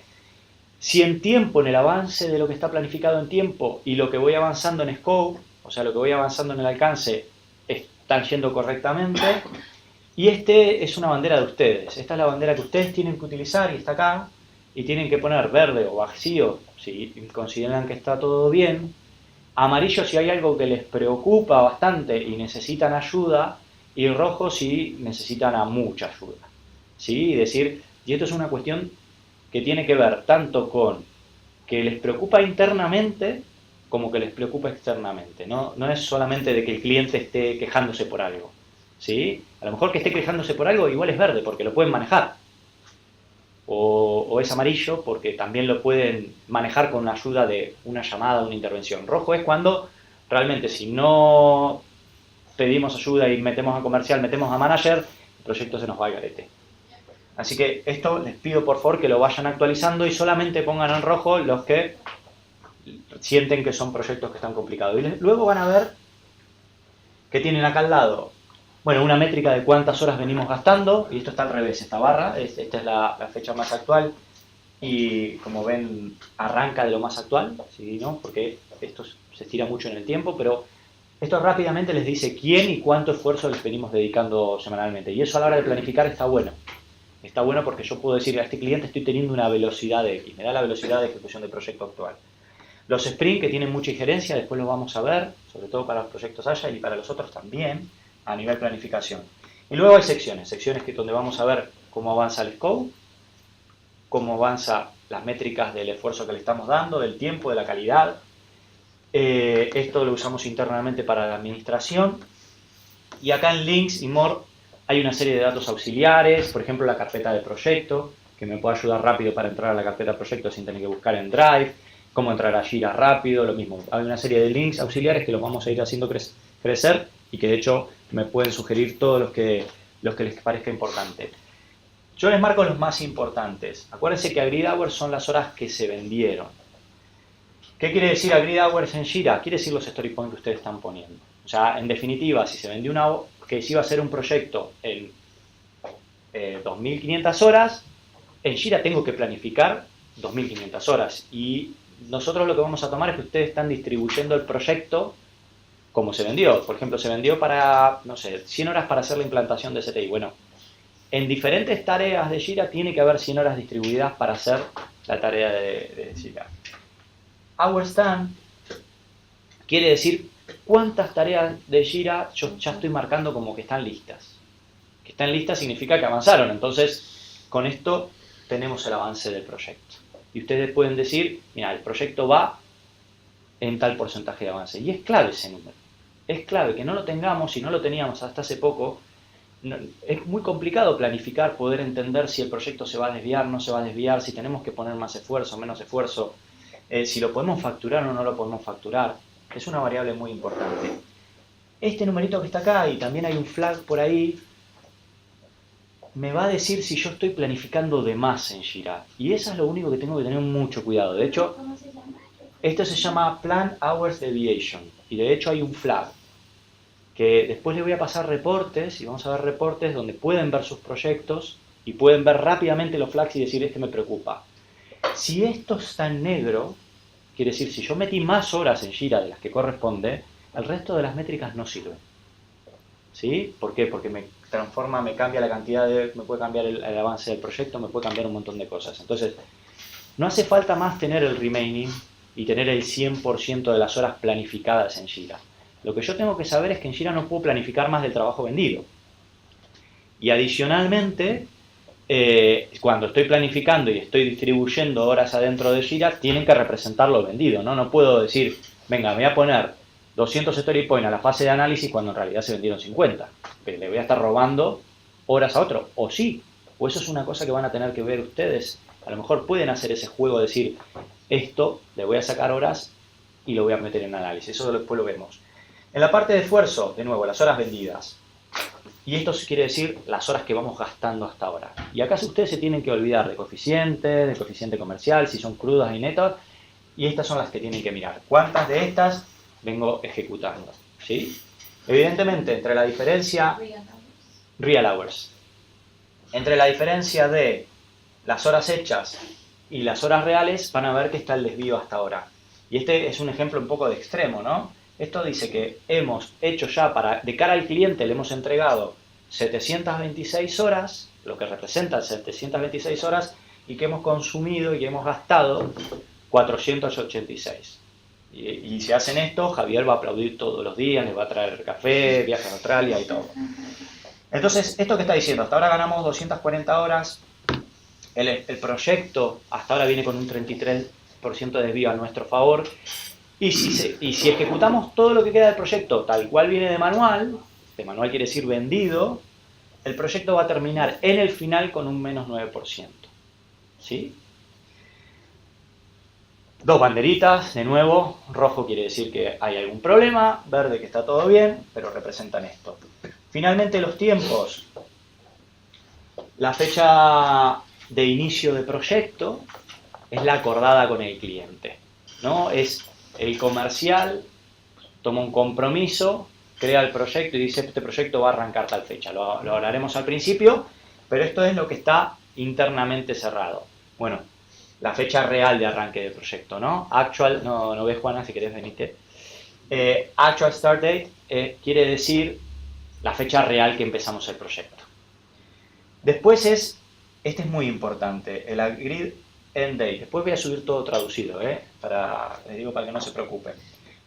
Si en tiempo, en el avance de lo que está planificado en tiempo y lo que voy avanzando en scope, o sea, lo que voy avanzando en el alcance, están yendo correctamente. Y es una bandera de ustedes. Esta es la bandera que ustedes tienen que utilizar y está acá. Y tienen que poner verde o vacío si consideran que está todo bien. Amarillo si hay algo que les preocupa bastante y necesitan ayuda. Y rojo si necesitan a mucha ayuda. ¿Sí? Y esto es una cuestión que tiene que ver tanto con que les preocupa internamente como que les preocupa externamente. No es solamente de que el cliente esté quejándose por algo. ¿Sí? A lo mejor que esté quejándose por algo igual es verde porque lo pueden manejar. O es amarillo porque también lo pueden manejar con la ayuda de una llamada, una intervención. Rojo es cuando realmente si no pedimos ayuda y metemos a comercial, metemos a manager, el proyecto se nos va al garete. Así que esto les pido por favor que lo vayan actualizando y solamente pongan en rojo los que sienten que son proyectos que están complicados. Y luego van a ver que tienen acá al lado, bueno, una métrica de cuántas horas venimos gastando, y esto está al revés, esta barra, esta es la fecha más actual, y como ven, arranca de lo más actual, ¿sí? ¿No? Porque esto se estira mucho en el tiempo, pero esto rápidamente les dice quién y cuánto esfuerzo les venimos dedicando semanalmente, y eso a la hora de planificar está bueno. Está bueno porque yo puedo decir a este cliente estoy teniendo una velocidad de X, me da la velocidad de ejecución del proyecto actual. Los sprint que tienen mucha injerencia, después los vamos a ver, sobre todo para los proyectos Agile y para los otros también, a nivel planificación. Y luego hay secciones que donde vamos a ver cómo avanza el scope, cómo avanza las métricas del esfuerzo que le estamos dando, del tiempo, de la calidad. Esto lo usamos internamente para la administración. Y acá en Links y More hay una serie de datos auxiliares, por ejemplo la carpeta de proyecto, que me puede ayudar rápido para entrar a la carpeta de proyecto sin tener que buscar en Drive. cómo entrar a Jira rápido, lo mismo. Hay una serie de links auxiliares que los vamos a ir haciendo crecer y que de hecho me pueden sugerir todos los que les parezca importante. Yo les marco los más importantes. Acuérdense que agreed hours son las horas que se vendieron. ¿Qué quiere decir agreed hours en Jira? Quiere decir los story points que ustedes están poniendo. O sea, en definitiva, si se vendió que se iba a hacer un proyecto en 2.500 horas, en Jira tengo que planificar 2.500 horas. Y nosotros lo que vamos a tomar es que ustedes están distribuyendo el proyecto como se vendió. Por ejemplo, se vendió para, no sé, 100 horas para hacer la implantación de CTI. Bueno, en diferentes tareas de Jira tiene que haber 100 horas distribuidas para hacer la tarea de Jira. Hours done quiere decir cuántas tareas de Jira yo ya estoy marcando como que están listas. Que están listas significa que avanzaron. Entonces, con esto tenemos el avance del proyecto. Y ustedes pueden decir, mira, el proyecto va en tal porcentaje de avance. Y es clave ese número. Es clave que no lo tengamos, si no lo teníamos hasta hace poco. Es muy complicado planificar, poder entender si el proyecto se va a desviar, no se va a desviar, si tenemos que poner más esfuerzo, menos esfuerzo, si lo podemos facturar o no lo podemos facturar. Es una variable muy importante. Este numerito que está acá, y también hay un flag por ahí, me va a decir si yo estoy planificando de más en Jira. Y eso es lo único que tengo que tener mucho cuidado. De hecho, esto se llama Plan Hours Deviation. Y de hecho hay un flag que después les voy a pasar reportes, y vamos a ver reportes donde pueden ver sus proyectos y pueden ver rápidamente los flags y decir, este me preocupa. Si esto está en negro, quiere decir, si yo metí más horas en Jira de las que corresponde, el resto de las métricas no sirven. ¿Sí? ¿Por qué? Porque me transforma, me cambia la cantidad me puede cambiar el avance del proyecto, me puede cambiar un montón de cosas. Entonces, no hace falta más tener el remaining y tener el 100% de las horas planificadas en Jira. Lo que yo tengo que saber es que en Jira no puedo planificar más del trabajo vendido. Y adicionalmente, cuando estoy planificando y estoy distribuyendo horas adentro de Jira, tienen que representar lo vendido, ¿no? No puedo decir, venga, me voy a poner 200 story points a la fase de análisis cuando en realidad se vendieron 50. Pero le voy a estar robando horas a otro. O sí, o eso es una cosa que van a tener que ver ustedes. A lo mejor pueden hacer ese juego de decir, esto le voy a sacar horas y lo voy a meter en análisis. Eso después lo vemos. En la parte de esfuerzo, de nuevo, las horas vendidas. Y esto quiere decir las horas que vamos gastando hasta ahora. Y acá ustedes se tienen que olvidar de coeficiente comercial, si son crudas y netas. Y estas son las que tienen que mirar. ¿Cuántas de estas vengo ejecutando? ¿Sí? Evidentemente, entre la diferencia... Real hours. Entre la diferencia de las horas hechas y las horas reales, van a ver que está el desvío hasta ahora. Y este es un ejemplo un poco de extremo, ¿no? Esto dice que hemos hecho ya, de cara al cliente, le hemos entregado 726 horas, lo que representa 726 horas, y que hemos consumido y que hemos gastado 486. Y si hacen esto, Javier va a aplaudir todos los días, les va a traer café, viaje a Australia y todo. Entonces, ¿esto qué está diciendo? Hasta ahora ganamos 240 horas, el proyecto hasta ahora viene con un 33% de desvío a nuestro favor, y si ejecutamos todo lo que queda del proyecto tal cual viene de manual quiere decir vendido, el proyecto va a terminar en el final con un menos 9%. ¿Sí? Dos banderitas, de nuevo, rojo quiere decir que hay algún problema, verde que está todo bien, pero representan esto. Finalmente los tiempos. La fecha de inicio de proyecto es la acordada con el cliente, ¿no? Es el comercial, toma un compromiso, crea el proyecto y dice, este proyecto va a arrancar tal fecha. Lo hablaremos al principio, pero esto es lo que está internamente cerrado. Bueno, la fecha real de arranque del proyecto, ¿no? Actual, no ves, Juana, si querés venirte. Actual start date quiere decir la fecha real que empezamos el proyecto. Después este es muy importante, el agreed end date. Después voy a subir todo traducido, les digo para que no se preocupen.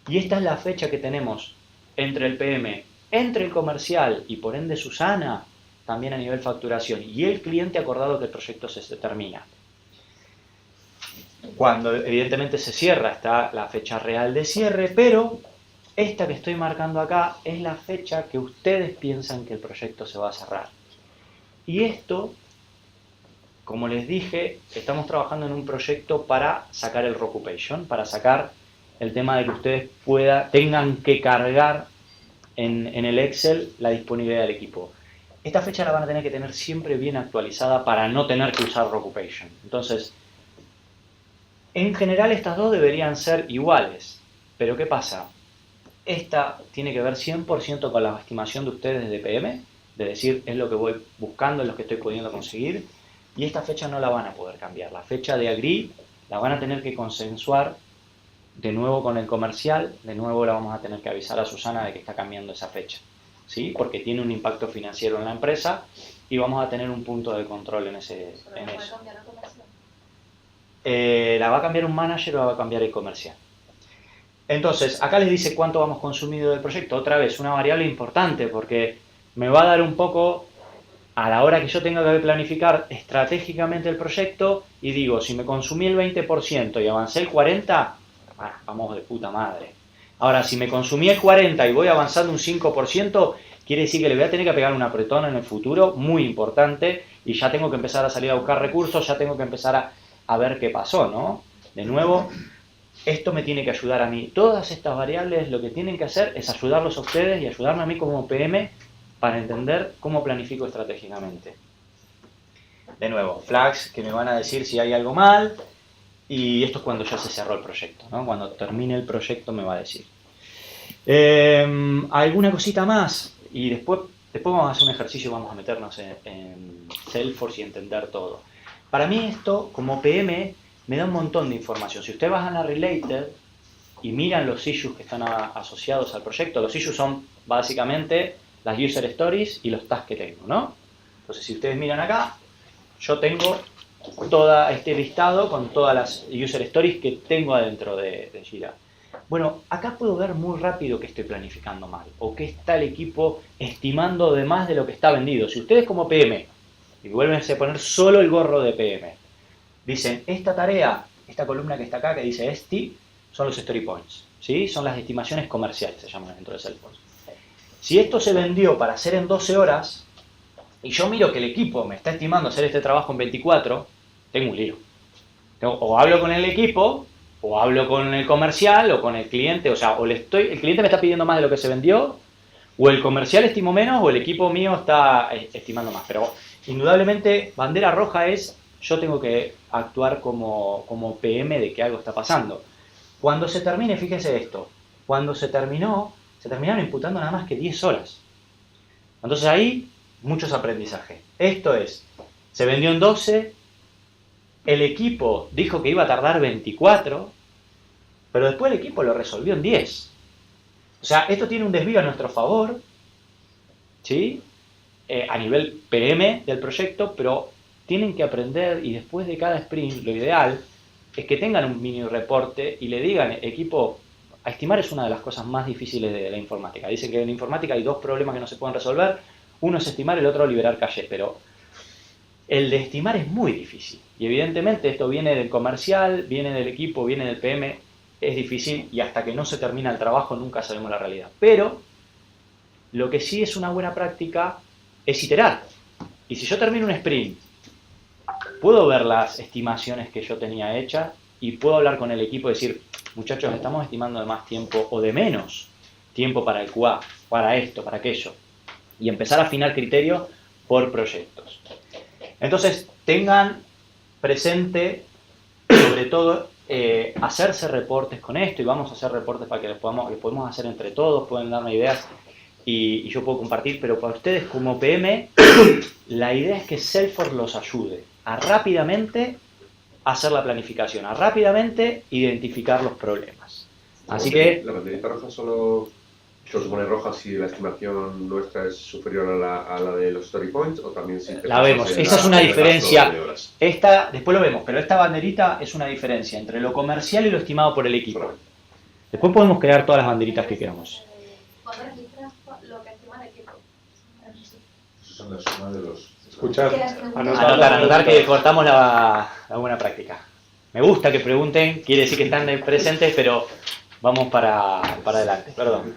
Y esta es la fecha que tenemos entre el PM, entre el comercial y por ende Susana, también a nivel facturación, y el cliente acordado que el proyecto se termina. Cuando evidentemente se cierra está la fecha real de cierre, pero esta que estoy marcando acá es la fecha que ustedes piensan que el proyecto se va a cerrar. Y esto como les dije, estamos trabajando en un proyecto para sacar el Rockupation, para sacar el tema de que ustedes tengan que cargar en el Excel la disponibilidad del equipo. Esta fecha la van a tener que tener siempre bien actualizada para no tener que usar Rockupation. Entonces, en general estas dos deberían ser iguales, pero ¿qué pasa? Esta tiene que ver 100% con la estimación de ustedes de PM, de decir, es lo que voy buscando, es lo que estoy pudiendo conseguir, y esta fecha no la van a poder cambiar. La fecha de agree la van a tener que consensuar de nuevo con el comercial, de nuevo la vamos a tener que avisar a Susana de que está cambiando esa fecha, ¿sí? Porque tiene un impacto financiero en la empresa y vamos a tener un punto de control en eso. ¿La va a cambiar un manager o la va a cambiar el comercial? Entonces, acá les dice cuánto vamos consumido del proyecto. Otra vez, una variable importante porque me va a dar un poco a la hora que yo tenga que planificar estratégicamente el proyecto y digo, si me consumí el 20% y avancé el 40%, vamos de puta madre. Ahora, si me consumí el 40% y voy avanzando un 5%, quiere decir que le voy a tener que pegar un apretón en el futuro muy importante y ya tengo que empezar a salir a buscar recursos, ya tengo que empezar a ver qué pasó, ¿no? De nuevo, esto me tiene que ayudar a mí. Todas estas variables lo que tienen que hacer es ayudarlos a ustedes y ayudarme a mí como PM para entender cómo planifico estratégicamente. De nuevo, flags que me van a decir si hay algo mal, y esto es cuando ya se cerró el proyecto, ¿no? Cuando termine el proyecto me va a decir. ¿Alguna cosita más? Y después vamos a hacer un ejercicio, vamos a meternos en Salesforce y entender todo. Para mí esto, como PM, me da un montón de información. Si ustedes van a Related y miran los issues que están asociados al proyecto, los issues son básicamente las user stories y los tasks que tengo, ¿no? Entonces, si ustedes miran acá, yo tengo todo este listado con todas las user stories que tengo adentro de Jira. Bueno, acá puedo ver muy rápido que estoy planificando mal o que está el equipo estimando de más de lo que está vendido. Si ustedes como PM, y vuelven a poner solo el gorro de PM, dicen, esta tarea, esta columna que está acá que dice ST, son los story points, ¿sí? Son las estimaciones comerciales, se llaman dentro de Salesforce. Si esto se vendió para hacer en 12 horas, y yo miro que el equipo me está estimando hacer este trabajo en 24, tengo un lío. O hablo con el equipo, o hablo con el comercial, o con el cliente, o sea, el cliente me está pidiendo más de lo que se vendió, o el comercial estimó menos, o el equipo mío está estimando más. Pero indudablemente, bandera roja es, yo tengo que actuar como PM de que algo está pasando. Cuando se termine, fíjense esto, cuando se terminaron imputando nada más que 10 horas. Entonces ahí, muchos aprendizajes. Esto es, se vendió en 12, el equipo dijo que iba a tardar 24, pero después el equipo lo resolvió en 10. O sea, esto tiene un desvío a nuestro favor, ¿sí? A nivel PM del proyecto, pero tienen que aprender y después de cada sprint, lo ideal es que tengan un mini reporte y le digan, equipo, a estimar es una de las cosas más difíciles de la informática. Dicen que en la informática hay dos problemas que no se pueden resolver, uno es estimar, el otro liberar caché, pero el de estimar es muy difícil. Y evidentemente esto viene del comercial, viene del equipo, viene del PM, es difícil y hasta que no se termina el trabajo nunca sabemos la realidad. Pero lo que sí es una buena práctica es iterar. Y si yo termino un sprint, puedo ver las estimaciones que yo tenía hechas y puedo hablar con el equipo y decir, muchachos, estamos estimando de más tiempo o de menos tiempo para el QA, para esto, para aquello. Y empezar a afinar criterios por proyectos. Entonces, tengan presente, sobre todo, hacerse reportes con esto, y vamos a hacer reportes para que los podemos hacer entre todos, pueden darme ideas y yo puedo compartir, pero para ustedes como PM, la idea es que Salesforce los ayude a rápidamente hacer la planificación, a rápidamente identificar los problemas. Así que... ¿La banderita roja solo se pone roja si la estimación nuestra es superior a la de los story points o también si... La vemos, esa es una diferencia. Esta, después lo vemos, pero esta banderita es una diferencia entre lo comercial y lo estimado por el equipo. Después podemos crear todas las banderitas que queramos. ¿Cuándo registras lo que estima el equipo? Esas son la suma de los... Escuchar, Anotar que cortamos la buena práctica. Me gusta que pregunten, quiere decir que están presentes, pero vamos para adelante, perdón.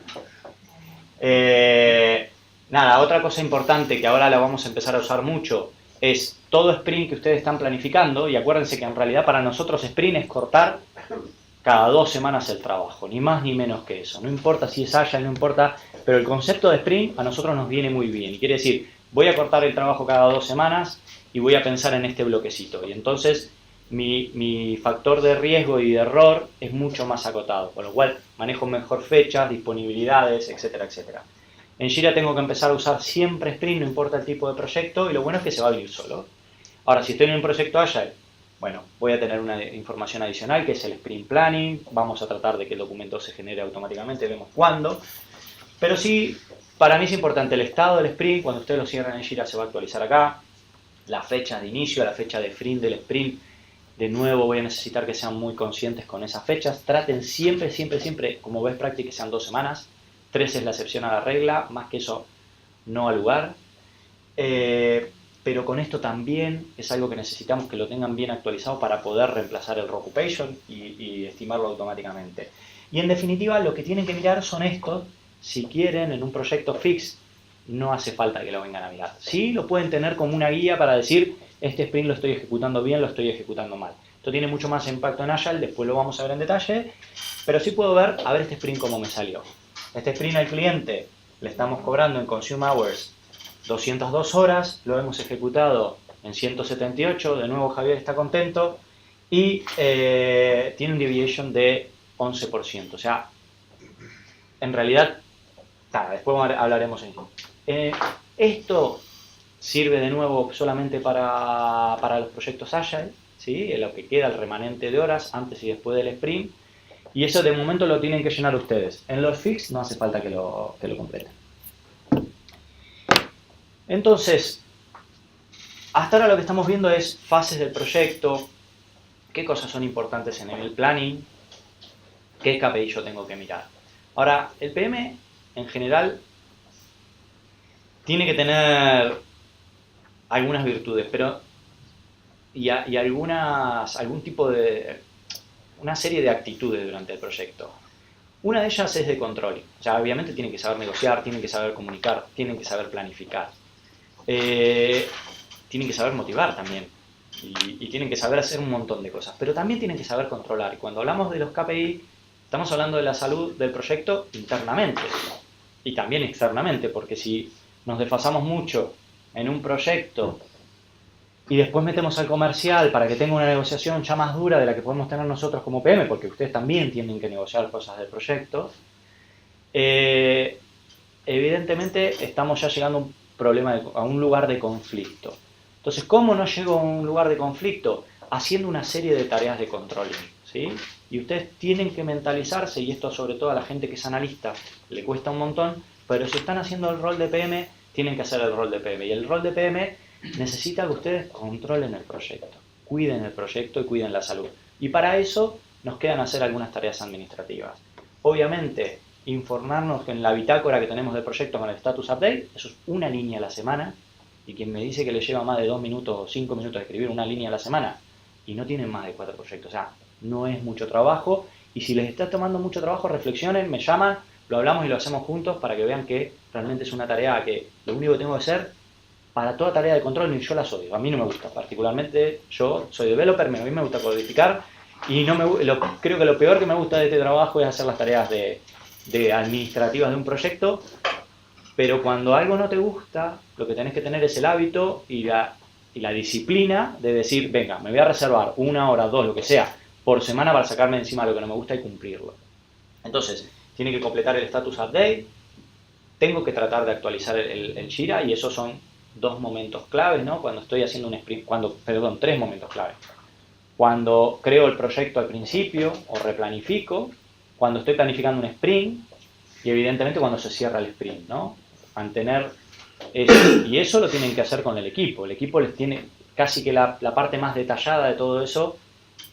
Nada, otra cosa importante que ahora la vamos a empezar a usar mucho es todo sprint que ustedes están planificando, y acuérdense que en realidad para nosotros sprint es cortar cada 2 semanas el trabajo, ni más ni menos que eso. No importa si es Agile, no importa, pero el concepto de sprint a nosotros nos viene muy bien. Y quiere decir, voy a cortar el trabajo cada 2 semanas y voy a pensar en este bloquecito. Y entonces mi factor de riesgo y de error es mucho más acotado, con lo cual manejo mejor fechas, disponibilidades, etcétera, etcétera. En Jira tengo que empezar a usar siempre sprint, no importa el tipo de proyecto, y lo bueno es que se va a abrir solo. Ahora, si estoy en un proyecto Agile, bueno, voy a tener una información adicional que es el sprint planning, vamos a tratar de que el documento se genere automáticamente, vemos cuándo. Pero sí, para mí es importante el estado del sprint, cuando ustedes lo cierran en Jira se va a actualizar acá, la fecha de inicio, la fecha de fin del sprint. De nuevo voy a necesitar que sean muy conscientes con esas fechas, traten siempre, siempre, siempre, como best practice, que sean 2 semanas, 3 es la excepción a la regla, más que eso no al lugar. Pero con esto también es algo que necesitamos que lo tengan bien actualizado para poder reemplazar el Rockupation y estimarlo automáticamente. Y en definitiva lo que tienen que mirar son estos, si quieren en un proyecto fix, no hace falta que lo vengan a mirar. Sí, lo pueden tener como una guía para decir, este sprint lo estoy ejecutando bien, lo estoy ejecutando mal. Esto tiene mucho más impacto en Agile, después lo vamos a ver en detalle, pero sí puedo ver, a ver este sprint cómo me salió. Este sprint al cliente le estamos cobrando en Consume Hours 202 horas, lo hemos ejecutado en 178, de nuevo Javier está contento, y tiene un deviation de 11%, o sea, en realidad, después hablaremos en esto sirve de nuevo solamente para los proyectos Agile, ¿sí? En lo que queda el remanente de horas antes y después del sprint, y eso de momento lo tienen que llenar ustedes. En los fix no hace falta que lo completen. Entonces, hasta ahora lo que estamos viendo es fases del proyecto, qué cosas son importantes en el planning, qué KPI yo tengo que mirar. Ahora, el PM en general tiene que tener algunas virtudes, pero y algún tipo de, una serie de actitudes durante el proyecto. Una de ellas es de control. O sea, obviamente tienen que saber negociar, tienen que saber comunicar, tienen que saber planificar. Tienen que saber motivar también y tienen que saber hacer un montón de cosas, pero también tienen que saber controlar. Y cuando hablamos de los KPI, estamos hablando de la salud del proyecto internamente y también externamente, porque si nos desfasamos mucho en un proyecto y después metemos al comercial para que tenga una negociación ya más dura de la que podemos tener nosotros como PM, porque ustedes también tienen que negociar cosas del proyecto, evidentemente estamos ya llegando a un problema, a un lugar de conflicto. Entonces, ¿cómo no llego a un lugar de conflicto? Haciendo una serie de tareas de controlling, ¿sí? Y ustedes tienen que mentalizarse, y esto sobre todo a la gente que es analista le cuesta un montón, pero si están haciendo el rol de PM, tienen que hacer el rol de PM. Y el rol de PM necesita que ustedes controlen el proyecto, cuiden el proyecto y cuiden la salud. Y para eso nos quedan hacer algunas tareas administrativas. Obviamente, informarnos que en la bitácora que tenemos del proyecto con el status update, eso es una línea a la semana, y quien me dice que le lleva más de 2 minutos o 5 minutos escribir una línea a la semana, y no tienen más de 4 proyectos, o sea, no es mucho trabajo, y si les está tomando mucho trabajo, reflexionen, me llaman, lo hablamos y lo hacemos juntos para que vean que realmente es una tarea que lo único que tengo que hacer para toda tarea de control, y yo las odio, a mí no me gusta, particularmente yo soy developer, a mí me gusta codificar, y creo que lo peor que me gusta de este trabajo es hacer las tareas de administrativas de un proyecto, pero cuando algo no te gusta, lo que tenés que tener es el hábito y la disciplina de decir, venga, me voy a reservar 1 hora, 2, lo que sea, por semana para sacarme encima lo que no me gusta y cumplirlo. Entonces, tiene que completar el status update, tengo que tratar de actualizar el Jira, y esos son 2 momentos claves, ¿no? Cuando estoy haciendo un sprint, 3 momentos claves. Cuando creo el proyecto al principio o replanifico, cuando estoy planificando un sprint y evidentemente cuando se cierra el sprint, ¿no? Mantener eso. Y eso lo tienen que hacer con el equipo. El equipo les tiene casi que la parte más detallada de todo eso,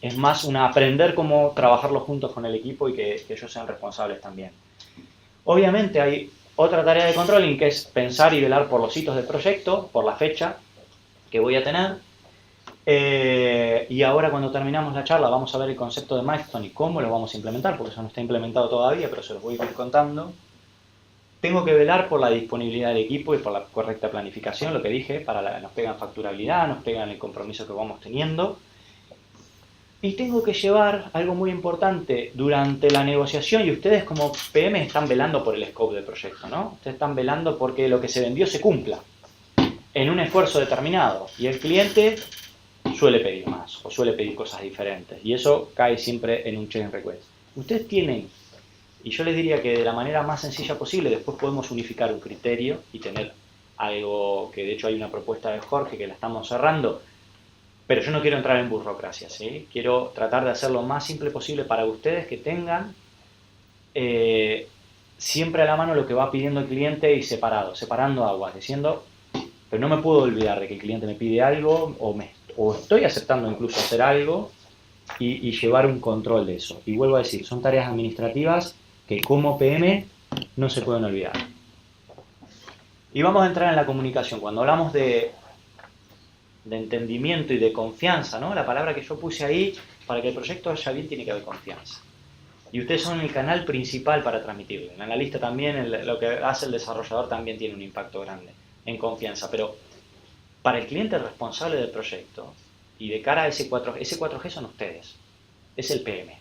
es más aprender cómo trabajarlo juntos con el equipo y que ellos sean responsables también. Obviamente hay otra tarea de controlling que es pensar y velar por los hitos del proyecto, por la fecha que voy a tener. Y ahora cuando terminamos la charla vamos a ver el concepto de milestone y cómo lo vamos a implementar, porque eso no está implementado todavía, pero se los voy a ir contando. Tengo que velar por la disponibilidad del equipo y por la correcta planificación, lo que dije, nos pegan facturabilidad, nos pegan el compromiso que vamos teniendo. Y tengo que llevar algo muy importante durante la negociación, y ustedes como PM están velando por el scope del proyecto, ¿no? Ustedes están velando porque lo que se vendió se cumpla en un esfuerzo determinado, y el cliente suele pedir más o suele pedir cosas diferentes, y eso cae siempre en un change request. Ustedes tienen, y yo les diría que de la manera más sencilla posible, después podemos unificar un criterio y tener algo que de hecho hay una propuesta de Jorge que la estamos cerrando, pero yo no quiero entrar en burocracia, ¿sí? Quiero tratar de hacer lo más simple posible para ustedes, que tengan siempre a la mano lo que va pidiendo el cliente y separando aguas, diciendo, pero no me puedo olvidar de que el cliente me pide algo o estoy aceptando incluso hacer algo y llevar un control de eso. Y vuelvo a decir, son tareas administrativas que como PM no se pueden olvidar. Y vamos a entrar en la comunicación. Cuando hablamos de entendimiento y de confianza, ¿no? La palabra que yo puse ahí, para que el proyecto vaya bien, tiene que haber confianza. Y ustedes son el canal principal para transmitirlo. El analista también, lo que hace el desarrollador también tiene un impacto grande en confianza. Pero para el cliente responsable del proyecto y de cara a ese 4G son ustedes. Es el PM.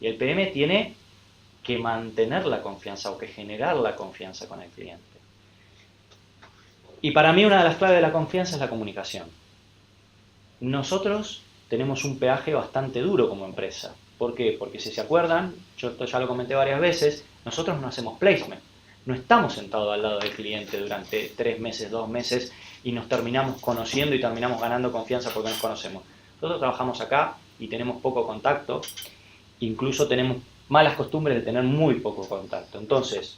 Y el PM tiene que mantener la confianza o que generar la confianza con el cliente. Y para mí una de las claves de la confianza es la comunicación. Nosotros tenemos un peaje bastante duro como empresa. ¿Por qué? Porque si se acuerdan, yo esto ya lo comenté varias veces, nosotros no hacemos placement. No estamos sentados al lado del cliente durante 3 meses, 2 meses y nos terminamos conociendo y terminamos ganando confianza porque nos conocemos. Nosotros trabajamos acá y tenemos poco contacto, incluso tenemos malas costumbres de tener muy poco contacto. Entonces,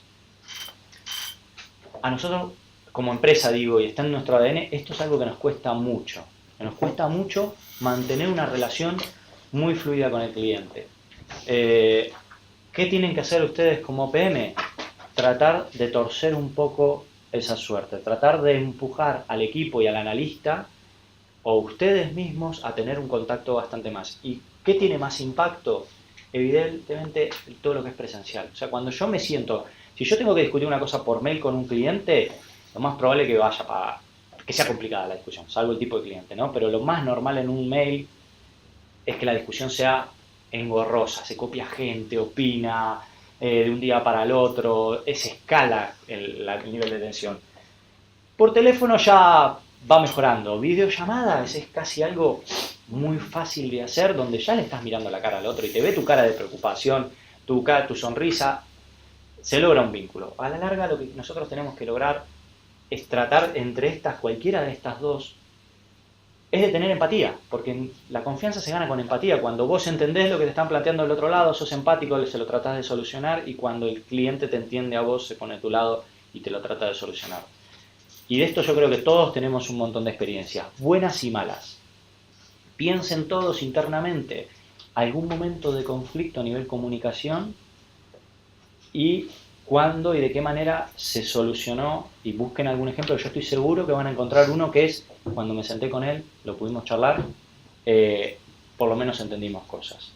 a nosotros como empresa, digo, y está en nuestro ADN, esto es algo que nos cuesta mucho. Nos cuesta mucho mantener una relación muy fluida con el cliente. ¿Qué tienen que hacer ustedes como PM? Tratar de torcer un poco esa suerte, tratar de empujar al equipo y al analista o ustedes mismos a tener un contacto bastante más. ¿Y qué tiene más impacto? Evidentemente todo lo que es presencial. O sea, cuando yo me siento, si yo tengo que discutir una cosa por mail con un cliente, lo más probable es que vaya para que sea complicada la discusión, salvo el tipo de cliente, ¿no? Pero lo más normal en un mail es que la discusión sea engorrosa, se copia gente, opina de un día para el otro, se escala el nivel de tensión. Por teléfono ya va mejorando, videollamadas es casi algo muy fácil de hacer, donde ya le estás mirando la cara al otro y te ve tu cara de preocupación, tu sonrisa, se logra un vínculo. A la larga lo que nosotros tenemos que lograr es tratar entre cualquiera de estas dos, es de tener empatía, porque la confianza se gana con empatía. Cuando vos entendés lo que te están planteando del otro lado, sos empático, se lo tratás de solucionar, y cuando el cliente te entiende a vos, se pone a tu lado y te lo trata de solucionar. Y de esto yo creo que todos tenemos un montón de experiencias, buenas y malas. Piensen todos internamente algún momento de conflicto a nivel comunicación y cuándo y de qué manera se solucionó, y busquen algún ejemplo. Yo estoy seguro que van a encontrar uno que es, cuando me senté con él, lo pudimos charlar, por lo menos entendimos cosas.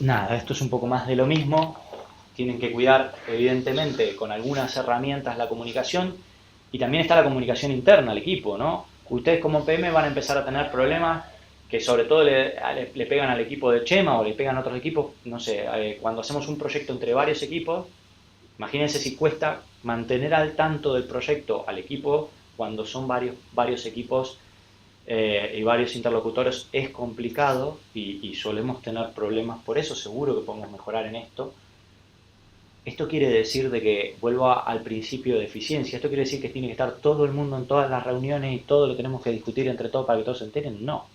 Nada, esto es un poco más de lo mismo. Tienen que cuidar, evidentemente, con algunas herramientas la comunicación, y también está la comunicación interna al equipo, ¿no? Ustedes como PM van a empezar a tener problemas que sobre todo le pegan al equipo de Chema o le pegan a otros equipos, no sé, cuando hacemos un proyecto entre varios equipos, imagínense si cuesta mantener al tanto del proyecto al equipo cuando son varios equipos y varios interlocutores. Es complicado y solemos tener problemas, por eso seguro que podemos mejorar en esto. Esto quiere decir de que, vuelvo al principio de eficiencia, esto quiere decir que tiene que estar todo el mundo en todas las reuniones y todo lo tenemos que discutir entre todos para que todos se enteren. No.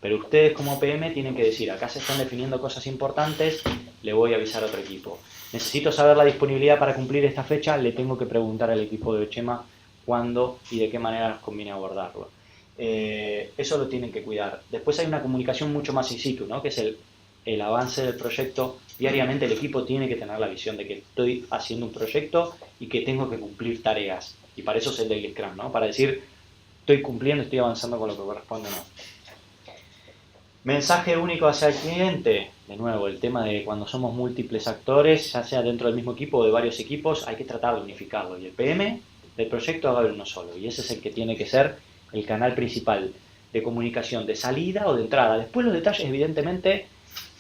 Pero ustedes como PM tienen que decir, acá se están definiendo cosas importantes, le voy a avisar a otro equipo. Necesito saber la disponibilidad para cumplir esta fecha, le tengo que preguntar al equipo de Chema cuándo y de qué manera nos conviene abordarlo. Eso lo tienen que cuidar. Después hay una comunicación mucho más in situ, ¿no? Que es el avance del proyecto. Diariamente el equipo tiene que tener la visión de que estoy haciendo un proyecto y que tengo que cumplir tareas. Y para eso es el Daily Scrum, ¿no? Para decir, estoy cumpliendo, estoy avanzando con lo que corresponde o no. Mensaje único hacia el cliente. de nuevo, el tema de cuando somos múltiples actores, ya sea dentro del mismo equipo o de varios equipos, hay que tratar de unificarlo. Y el PM del proyecto haga uno solo. Y ese es el que tiene que ser el canal principal de comunicación, de salida o de entrada. Después los detalles, evidentemente,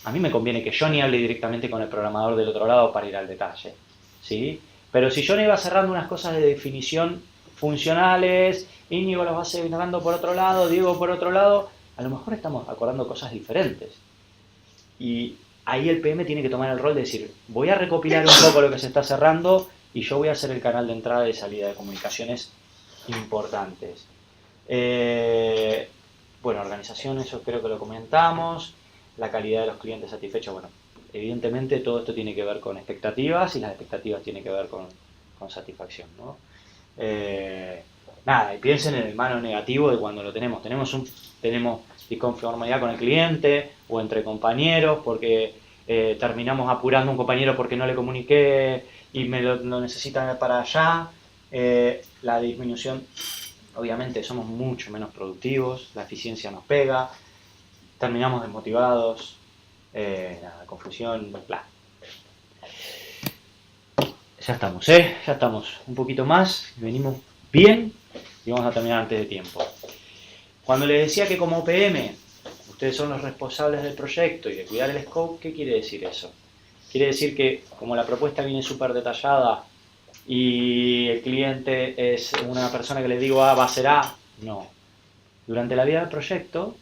a mí me conviene que Johnny hable directamente con el programador del otro lado para ir al detalle, ¿sí? Pero si Johnny va cerrando unas cosas de definición funcionales, Íñigo los va cerrando por otro lado, Diego por otro lado, a lo mejor estamos acordando cosas diferentes. Y ahí el PM tiene que tomar el rol de decir, voy a recopilar un poco lo que se está cerrando y yo voy a ser el canal de entrada y salida de comunicaciones importantes. Bueno, organización, eso creo que lo comentamos. La calidad de los clientes satisfechos, bueno, evidentemente todo esto tiene que ver con expectativas y las expectativas tienen que ver con satisfacción, ¿no? Nada, y piensen en el mano negativo de cuando lo tenemos. Tenemos disconformidad con el cliente o entre compañeros porque terminamos apurando a un compañero porque no le comuniqué y me lo necesitan para allá. La disminución, obviamente somos mucho menos productivos, la eficiencia nos pega, terminamos desmotivados, confusión, bla. Ya estamos, ya estamos un poquito más, venimos bien y vamos a terminar antes de tiempo. Cuando les decía que como PM ustedes son los responsables del proyecto y de cuidar el scope, ¿qué quiere decir eso? Quiere decir que como la propuesta viene súper detallada y el cliente es una persona que le digo A va a ser A, no. Durante la vida del proyecto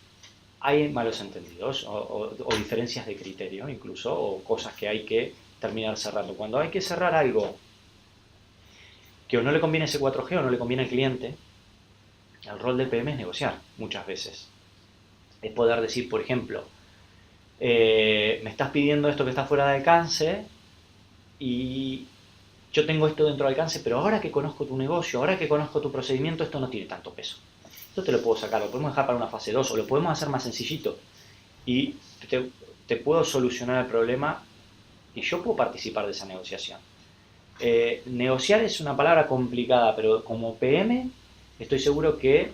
hay malos entendidos o diferencias de criterio incluso, o cosas que hay que terminar cerrando. Cuando hay que cerrar algo que o no le conviene ese 4G o no le conviene al cliente, el rol del PM es negociar muchas veces. Es poder decir, por ejemplo, me estás pidiendo esto que está fuera de alcance y yo tengo esto dentro de alcance, pero ahora que conozco tu negocio, ahora que conozco tu procedimiento, esto no tiene tanto peso. Esto te lo puedo sacar, lo podemos dejar para una fase 2 o lo podemos hacer más sencillito y te puedo solucionar el problema y yo puedo participar de esa negociación. Negociar es una palabra complicada, pero como PM estoy seguro que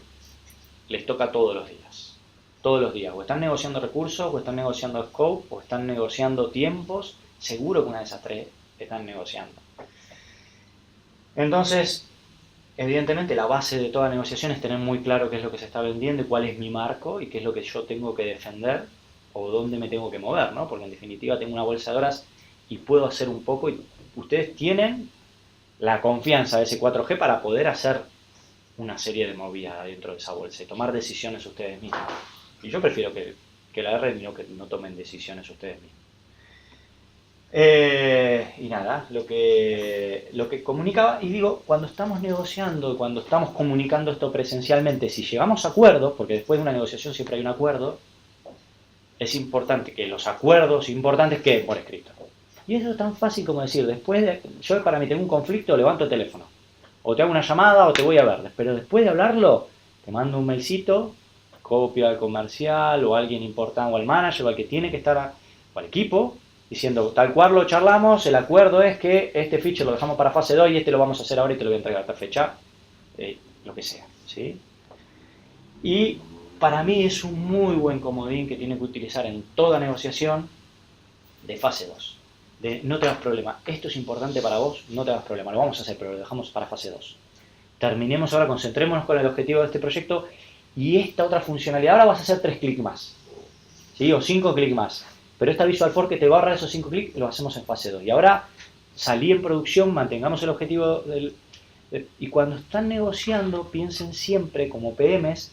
les toca todos los días. Todos los días. O están negociando recursos, o están negociando scope, o están negociando tiempos. Seguro que una de esas tres están negociando. Entonces, evidentemente la base de toda negociación es tener muy claro qué es lo que se está vendiendo y cuál es mi marco y qué es lo que yo tengo que defender o dónde me tengo que mover, ¿no? Porque en definitiva tengo una bolsa de horas y puedo hacer un poco y ustedes tienen la confianza de ese 4G para poder hacer una serie de movidas dentro de esa bolsa y tomar decisiones ustedes mismos. Y yo prefiero que la R no tomen decisiones ustedes mismos. Y nada, lo que comunicaba, y digo, cuando estamos negociando, cuando estamos comunicando esto presencialmente, si llegamos a acuerdos, porque después de una negociación siempre hay un acuerdo, es importante que los acuerdos importantes queden por escrito. Y eso es tan fácil como decir, yo para mí tengo un conflicto, levanto el teléfono. O te hago una llamada o te voy a ver. Pero después de hablarlo, te mando un mailcito, copio al comercial o a alguien importante o al manager o al que tiene que estar o al equipo, diciendo tal cual lo charlamos, el acuerdo es que este feature lo dejamos para fase 2 y este lo vamos a hacer ahora y te lo voy a entregar a esta fecha, lo que sea, ¿sí? Y para mí es un muy buen comodín que tiene que utilizar en toda negociación de fase 2. De no te hagas problema, esto es importante para vos, no te hagas problema, lo vamos a hacer, pero lo dejamos para fase 2. Terminemos ahora, concentrémonos con el objetivo de este proyecto y esta otra funcionalidad, ahora vas a hacer 3 clics más, ¿sí? O 5 clics más, pero esta Visual Force que te va a ahorrar esos 5 clics, lo hacemos en fase 2. Y ahora salí en producción, mantengamos el objetivo y cuando están negociando, piensen siempre como PMs,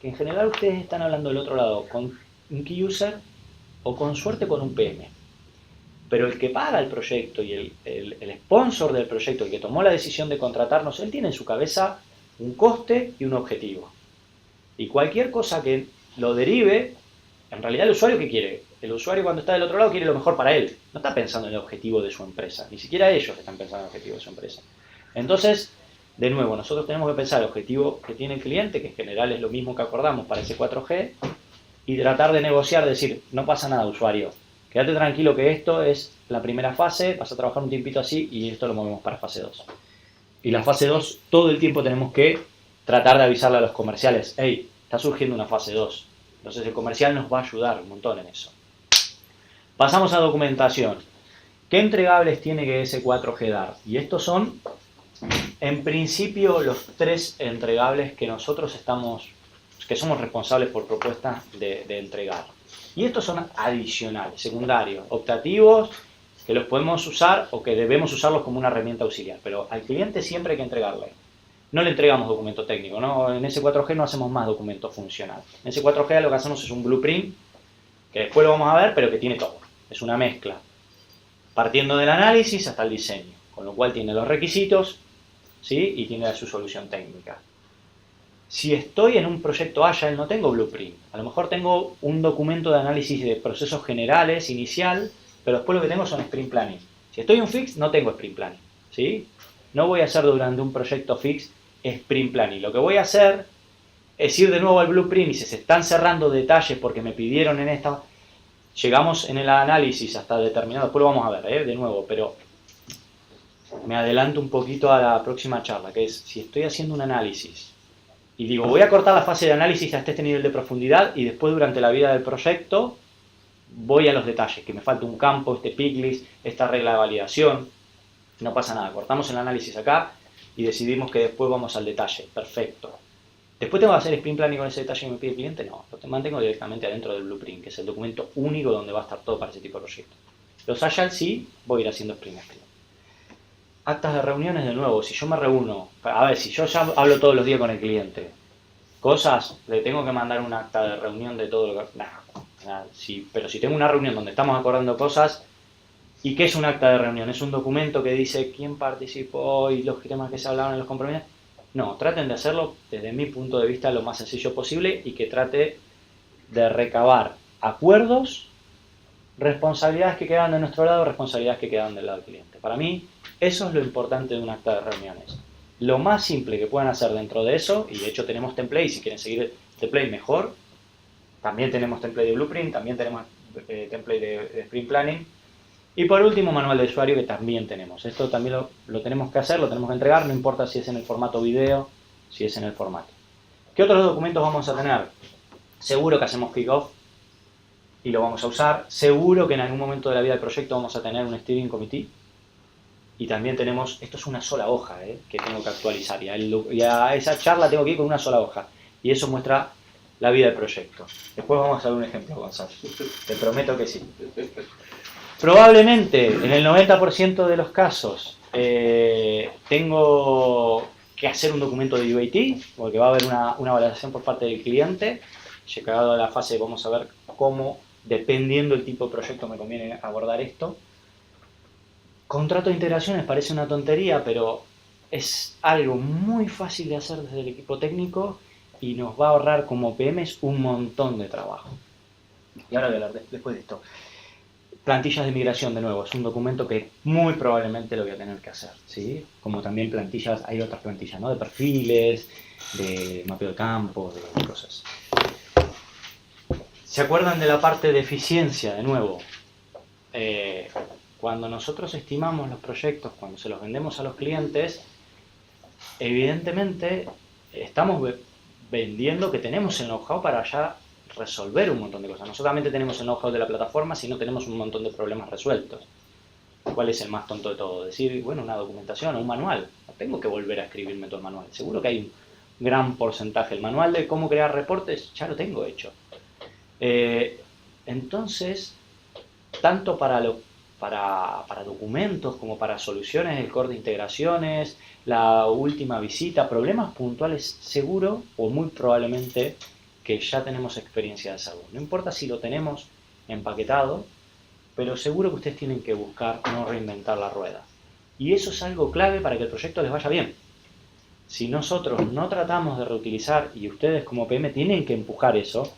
que en general ustedes están hablando del otro lado, con un key user o con suerte con un PM. Pero el que paga el proyecto y el sponsor del proyecto, el que tomó la decisión de contratarnos, él tiene en su cabeza un coste y un objetivo. Y cualquier cosa que lo derive, en realidad el usuario ¿qué quiere? El usuario cuando está del otro lado quiere lo mejor para él. No está pensando en el objetivo de su empresa. Ni siquiera ellos están pensando en el objetivo de su empresa. Entonces, de nuevo, nosotros tenemos que pensar el objetivo que tiene el cliente, que en general es lo mismo que acordamos para ese 4G, y tratar de negociar, decir, no pasa nada usuario. Quédate tranquilo que esto es la primera fase, vas a trabajar un tiempito así y esto lo movemos para fase 2. Y la fase 2, todo el tiempo tenemos que tratar de avisarle a los comerciales, hey, está surgiendo una fase 2. Entonces el comercial nos va a ayudar un montón en eso. Pasamos a documentación. ¿Qué entregables tiene que S4G dar? Y estos son, en principio, los 3 entregables que nosotros que somos responsables por propuesta de entregar. Y estos son adicionales, secundarios, optativos, que los podemos usar o que debemos usarlos como una herramienta auxiliar. Pero al cliente siempre hay que entregarle. No le entregamos documento técnico, ¿no? En S4G no hacemos más documento funcional. En S4G lo que hacemos es un blueprint, que después lo vamos a ver, pero que tiene todo. Es una mezcla, partiendo del análisis hasta el diseño, con lo cual tiene los requisitos, ¿sí? Y tiene su solución técnica. Si estoy en un proyecto Agile no tengo blueprint, a lo mejor tengo un documento de análisis de procesos generales, inicial, pero después lo que tengo son sprint planning. Si estoy en un fix no tengo sprint planning, ¿sí? No voy a hacer durante un proyecto fix sprint planning. Lo que voy a hacer es ir de nuevo al blueprint y si se están cerrando detalles porque me pidieron en esta, llegamos en el análisis hasta determinado, después lo vamos a ver, de nuevo, pero me adelanto un poquito a la próxima charla, que es si estoy haciendo un análisis y digo, voy a cortar la fase de análisis hasta este nivel de profundidad y después durante la vida del proyecto voy a los detalles, que me falta un campo, este picklist, esta regla de validación, no pasa nada, cortamos el análisis acá y decidimos que después vamos al detalle, perfecto. Después tengo que hacer sprint planning con ese detalle que me pide el cliente, no, lo mantengo directamente adentro del blueprint, que es el documento único donde va a estar todo para ese tipo de proyectos. Los Agile sí, voy a ir haciendo sprint. Actas de reuniones de nuevo, si yo me reúno, a ver, si yo ya hablo todos los días con el cliente, cosas, le tengo que mandar un acta de reunión de todo lo que... Sí, pero si tengo una reunión donde estamos acordando cosas, ¿y qué es un acta de reunión? ¿Es un documento que dice quién participó y los temas que se hablaron en los compromisos? No, traten de hacerlo desde mi punto de vista lo más sencillo posible y que trate de recabar acuerdos, responsabilidades que quedan de nuestro lado, responsabilidades que quedan del lado del cliente. Para mí, eso es lo importante de un acta de reuniones. Lo más simple que puedan hacer dentro de eso, y de hecho tenemos template, si quieren seguir el template mejor, también tenemos template de blueprint, también tenemos template de sprint planning, y por último manual de usuario que también tenemos. Esto también lo tenemos que hacer, lo tenemos que entregar, no importa si es en el formato video, si es en el formato. ¿Qué otros documentos vamos a tener? Seguro que hacemos kickoff y lo vamos a usar. Seguro que en algún momento de la vida del proyecto vamos a tener un steering committee. Y también tenemos, esto es una sola hoja que tengo que actualizar. Y a esa charla tengo que ir con una sola hoja. Y eso muestra la vida del proyecto. Después vamos a ver un ejemplo, Gonzalo. Te prometo que sí. Probablemente, en el 90% de los casos, tengo que hacer un documento de UAT, porque va a haber una validación por parte del cliente. Llegado a la fase, vamos a ver cómo, dependiendo del tipo de proyecto, me conviene abordar esto. Contrato de integraciones parece una tontería, pero es algo muy fácil de hacer desde el equipo técnico y nos va a ahorrar como PMs un montón de trabajo. Y ahora voy a hablar después de esto. Plantillas de migración, de nuevo, es un documento que muy probablemente lo voy a tener que hacer, ¿sí? Como también plantillas, hay otras plantillas, ¿no? De perfiles, de mapeo de campos, de cosas. ¿Se acuerdan de la parte de eficiencia, de nuevo? Cuando nosotros estimamos los proyectos, cuando se los vendemos a los clientes, evidentemente estamos vendiendo que tenemos el know-how para ya resolver un montón de cosas. No solamente tenemos el know-how de la plataforma, sino tenemos un montón de problemas resueltos. ¿Cuál es el más tonto de todo? Decir, bueno, una documentación o un manual. No tengo que volver a escribirme todo el manual. Seguro que hay un gran porcentaje. El manual de cómo crear reportes ya lo tengo hecho. Entonces, tanto para documentos como para soluciones, el core de integraciones, la última visita, problemas puntuales, seguro o muy probablemente que ya tenemos experiencia de hacerlo. No importa si lo tenemos empaquetado, pero seguro que ustedes tienen que buscar no reinventar la rueda. Y eso es algo clave para que el proyecto les vaya bien. Si nosotros no tratamos de reutilizar, y ustedes como PM tienen que empujar eso,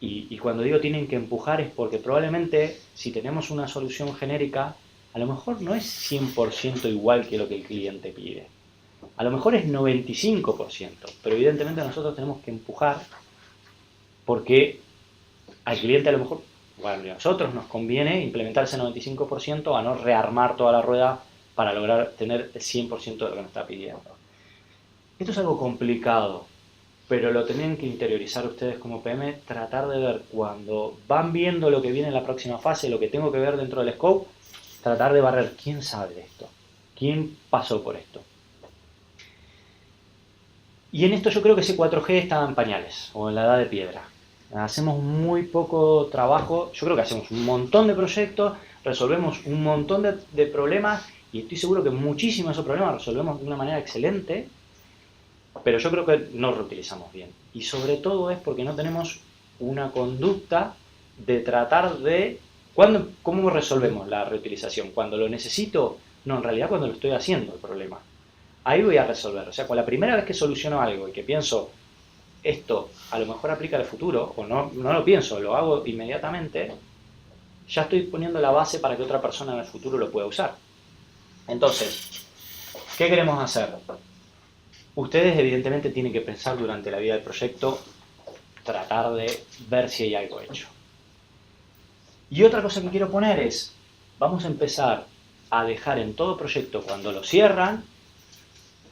y cuando digo tienen que empujar es porque probablemente si tenemos una solución genérica, a lo mejor no es 100% igual que lo que el cliente pide. A lo mejor es 95%, pero evidentemente nosotros tenemos que empujar porque al cliente a lo mejor, bueno, a nosotros nos conviene implementar ese 95% a no rearmar toda la rueda para lograr tener el 100% de lo que nos está pidiendo. Esto es algo complicado, pero lo tienen que interiorizar ustedes como PM, tratar de ver cuando van viendo lo que viene en la próxima fase, lo que tengo que ver dentro del scope, tratar de barrer quién sabe de esto, quién pasó por esto. Y en esto yo creo que ese 4G estaba en pañales, o en la edad de piedra. Hacemos muy poco trabajo, yo creo que hacemos un montón de proyectos, resolvemos un montón de problemas, y estoy seguro que muchísimos de esos problemas resolvemos de una manera excelente, pero yo creo que no reutilizamos bien. Y sobre todo es porque no tenemos una conducta de tratar de... ¿Cómo resolvemos la reutilización? ¿Cuando lo necesito? No, en realidad cuando lo estoy haciendo el problema. Ahí voy a resolver. O sea, con la primera vez que soluciono algo y que pienso, esto a lo mejor aplica al futuro, o no lo pienso, lo hago inmediatamente, ya estoy poniendo la base para que otra persona en el futuro lo pueda usar. Entonces, ¿qué queremos hacer? Ustedes evidentemente tienen que pensar durante la vida del proyecto, tratar de ver si hay algo hecho. Y otra cosa que quiero poner es, vamos a empezar a dejar en todo proyecto, cuando lo cierran,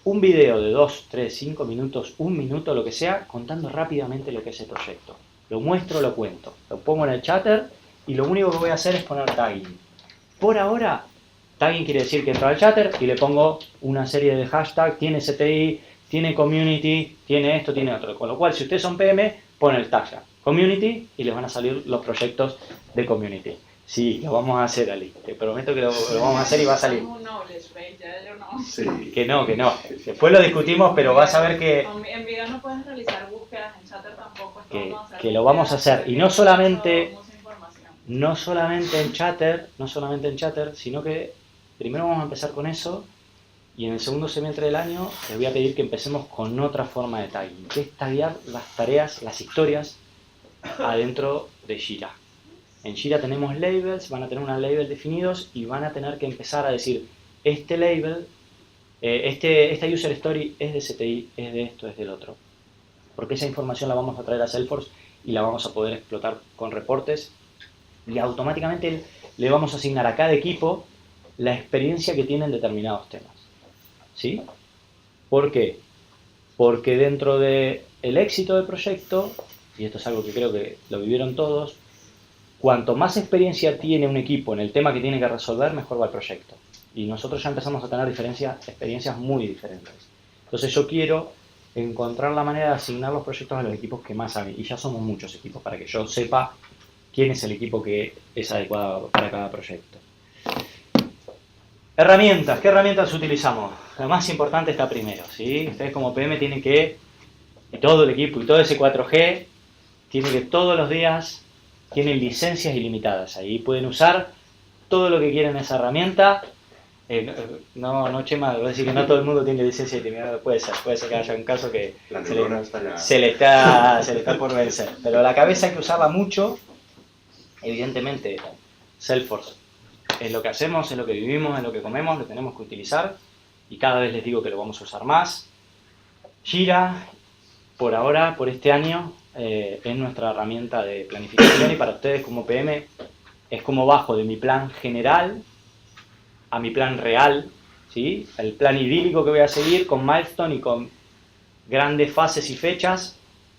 un video de 2, 3, 5 minutos, 1 minuto, lo que sea, contando rápidamente lo que es el proyecto. Lo muestro, lo cuento, lo pongo en el chatter y lo único que voy a hacer es poner tagging. Por ahora, tagging quiere decir que entro al chatter y le pongo una serie de hashtags, tiene CTI, tiene community, tiene esto, tiene otro. Con lo cual, si ustedes son PM, ponen el tag community y les van a salir los proyectos de community. Sí, lo vamos a hacer, Ali. Te prometo que lo vamos a hacer y va a salir. Sí. Que no. Después lo discutimos, pero vas a ver que... En video no puedes realizar búsquedas, en Chatter tampoco. Que lo vamos a hacer. Y no solamente en Chatter, sino que primero vamos a empezar con eso y en el segundo semestre del año les voy a pedir que empecemos con otra forma de tagging, que es taggear las tareas, las historias adentro de Jira. En Jira tenemos labels, van a tener unos labels definidos y van a tener que empezar a decir, este label, esta user story es de CTI, es de esto, es del otro. Porque esa información la vamos a traer a Salesforce y la vamos a poder explotar con reportes y automáticamente le vamos a asignar a cada equipo la experiencia que tiene en determinados temas. ¿Sí? ¿Por qué? Porque dentro del éxito del proyecto, y esto es algo que creo que lo vivieron todos, cuanto más experiencia tiene un equipo en el tema que tiene que resolver, mejor va el proyecto. Y nosotros ya empezamos a tener experiencias muy diferentes. Entonces yo quiero encontrar la manera de asignar los proyectos a los equipos que más saben. Y ya somos muchos equipos para que yo sepa quién es el equipo que es adecuado para cada proyecto. Herramientas. ¿Qué herramientas utilizamos? Lo más importante está primero, ¿sí? Ustedes como PM tienen que, y todo el equipo y todo ese 4G, tienen que todos los días, tienen licencias ilimitadas. Ahí pueden usar todo lo que quieren en esa herramienta. No, Chema, voy a decir que no todo el mundo tiene licencia ilimitada. Puede ser que haya un caso que se le está por vencer. Pero la cabeza hay que usarla mucho. Evidentemente, Salesforce es lo que hacemos, es lo que vivimos, es lo que comemos, lo tenemos que utilizar. Y cada vez les digo que lo vamos a usar más. Jira, por ahora, por este año, es nuestra herramienta de planificación y para ustedes como PM es como bajo de mi plan general a mi plan real, ¿sí? El plan idílico que voy a seguir con milestone y con grandes fases y fechas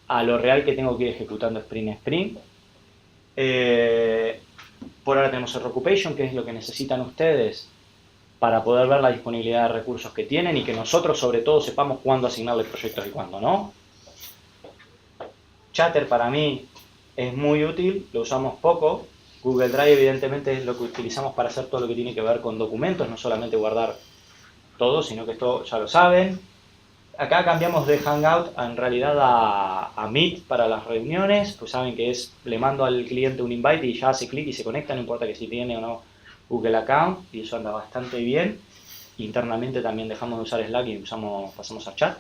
a lo real que tengo que ir ejecutando sprint a sprint. Por ahora tenemos el Reoccupation, que es lo que necesitan ustedes para poder ver la disponibilidad de recursos que tienen y que nosotros sobre todo sepamos cuándo asignarle proyectos y cuándo no. Chatter para mí es muy útil, lo usamos poco. Google Drive evidentemente es lo que utilizamos para hacer todo lo que tiene que ver con documentos, no solamente guardar todo, sino que esto ya lo saben. Acá cambiamos de Hangout en realidad a Meet para las reuniones, pues saben que le mando al cliente un invite y ya hace clic y se conecta, no importa que si tiene o no Google Account, y eso anda bastante bien. Internamente también dejamos de usar Slack y pasamos a chat.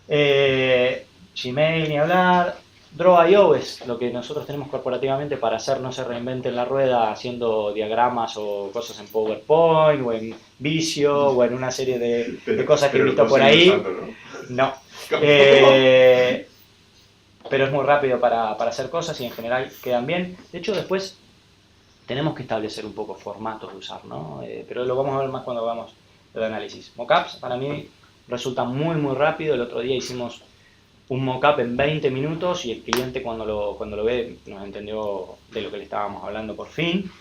Gmail ni hablar. Draw.io es lo que nosotros tenemos corporativamente para hacer no se reinventen la rueda haciendo diagramas o cosas en PowerPoint o en Visio o en una serie de cosas que he visto por ahí. Usando, ¿no? Pero es muy rápido para hacer cosas y en general quedan bien. De hecho, después tenemos que establecer un poco formatos de usar, ¿no? Pero lo vamos a ver más cuando hagamos el análisis. Mockups para mí resultan muy rápido. El otro día hicimos un mock-up en 20 minutos y el cliente cuando lo ve nos entendió de lo que le estábamos hablando por fin.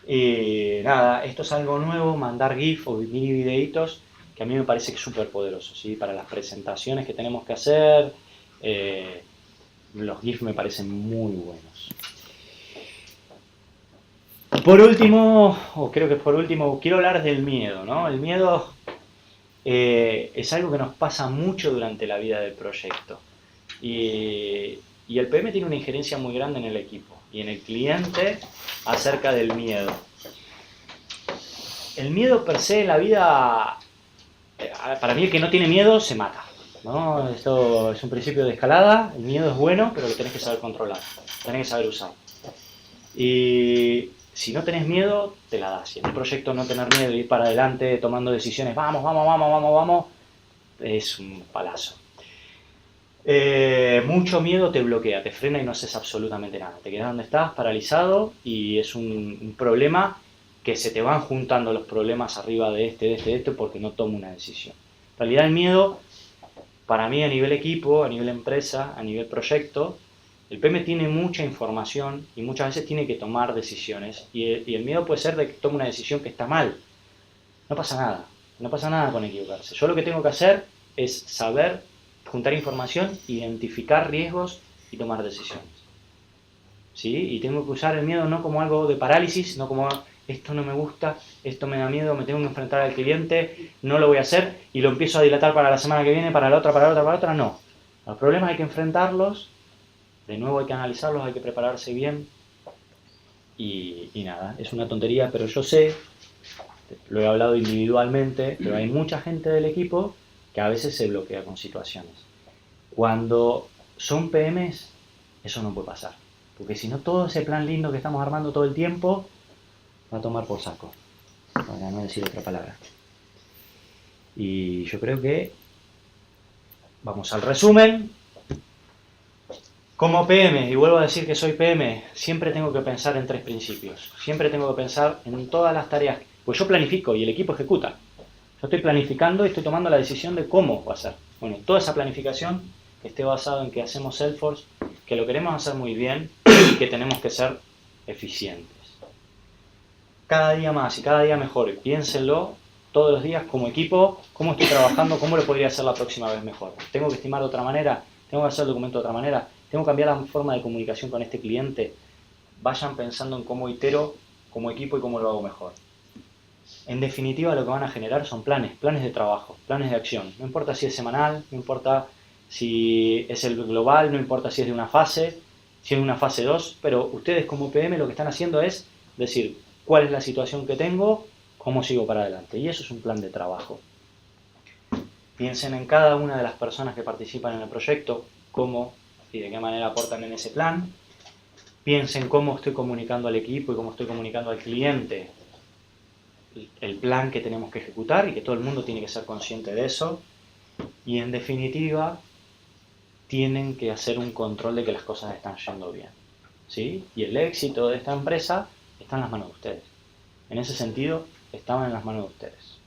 Y nada, esto es algo nuevo, mandar GIF o mini videitos, que a mí me parece que es súper poderoso, ¿sí? Para las presentaciones que tenemos que hacer, los GIF me parecen muy buenos. Por último, o creo que por último, quiero hablar del miedo, ¿no? El miedo es algo que nos pasa mucho durante la vida del proyecto. Y el PM tiene una injerencia muy grande en el equipo y en el cliente acerca del miedo. El miedo per se en la vida, para mí el que no tiene miedo se mata, ¿no? Esto es un principio de escalada, el miedo es bueno, pero lo tenés que saber controlar, lo tenés que saber usar. Y si no tenés miedo, te la das. Y en un proyecto no tener miedo, ir para adelante tomando decisiones, vamos, es un palazo. Mucho miedo te bloquea, te frena y no haces absolutamente nada. Te quedas donde estás, paralizado, y es un problema que se te van juntando los problemas arriba de este, porque no tomo una decisión. En realidad el miedo, para mí a nivel equipo, a nivel empresa, a nivel proyecto, el PM tiene mucha información y muchas veces tiene que tomar decisiones. Y el miedo puede ser de que tome una decisión que está mal. No pasa nada con equivocarse. Yo lo que tengo que hacer es saber juntar información, identificar riesgos y tomar decisiones. ¿Sí? Y tengo que usar el miedo no como algo de parálisis, no como esto no me gusta, esto me da miedo, me tengo que enfrentar al cliente, no lo voy a hacer y lo empiezo a dilatar para la semana que viene, para la otra, no. Los problemas hay que enfrentarlos, de nuevo hay que analizarlos, hay que prepararse bien y nada, es una tontería, pero yo sé, lo he hablado individualmente, pero hay mucha gente del equipo que a veces se bloquea con situaciones. Cuando son PMs, eso no puede pasar. Porque si no, todo ese plan lindo que estamos armando todo el tiempo va a tomar por saco. Para no decir otra palabra. Y yo creo que vamos al resumen. Como PM, y vuelvo a decir que soy PM, siempre tengo que pensar en 3 principios. Siempre tengo que pensar en todas las tareas. Pues yo planifico y el equipo ejecuta. Yo estoy planificando y estoy tomando la decisión de cómo va a ser. Bueno, toda esa planificación que esté basada en que hacemos Salesforce, que lo queremos hacer muy bien y que tenemos que ser eficientes. Cada día más y cada día mejor. Piénsenlo todos los días como equipo, cómo estoy trabajando, cómo lo podría hacer la próxima vez mejor. Tengo que estimar de otra manera, tengo que hacer el documento de otra manera, tengo que cambiar la forma de comunicación con este cliente. Vayan pensando en cómo itero como equipo y cómo lo hago mejor. En definitiva, lo que van a generar son planes de trabajo, planes de acción. No importa si es semanal, no importa si es el global, no importa si es de una fase, si es de una fase 2, pero ustedes como PM lo que están haciendo es decir cuál es la situación que tengo, cómo sigo para adelante. Y eso es un plan de trabajo. Piensen en cada una de las personas que participan en el proyecto, cómo y de qué manera aportan en ese plan. Piensen cómo estoy comunicando al equipo y cómo estoy comunicando al cliente el plan que tenemos que ejecutar y que todo el mundo tiene que ser consciente de eso. Y en definitiva, tienen que hacer un control de que las cosas están yendo bien, ¿sí? Y el éxito de esta empresa está en las manos de ustedes. En ese sentido, estaban en las manos de ustedes.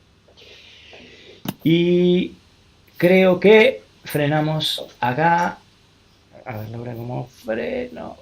Y creo que frenamos acá. A ver, Laura, ¿cómo freno?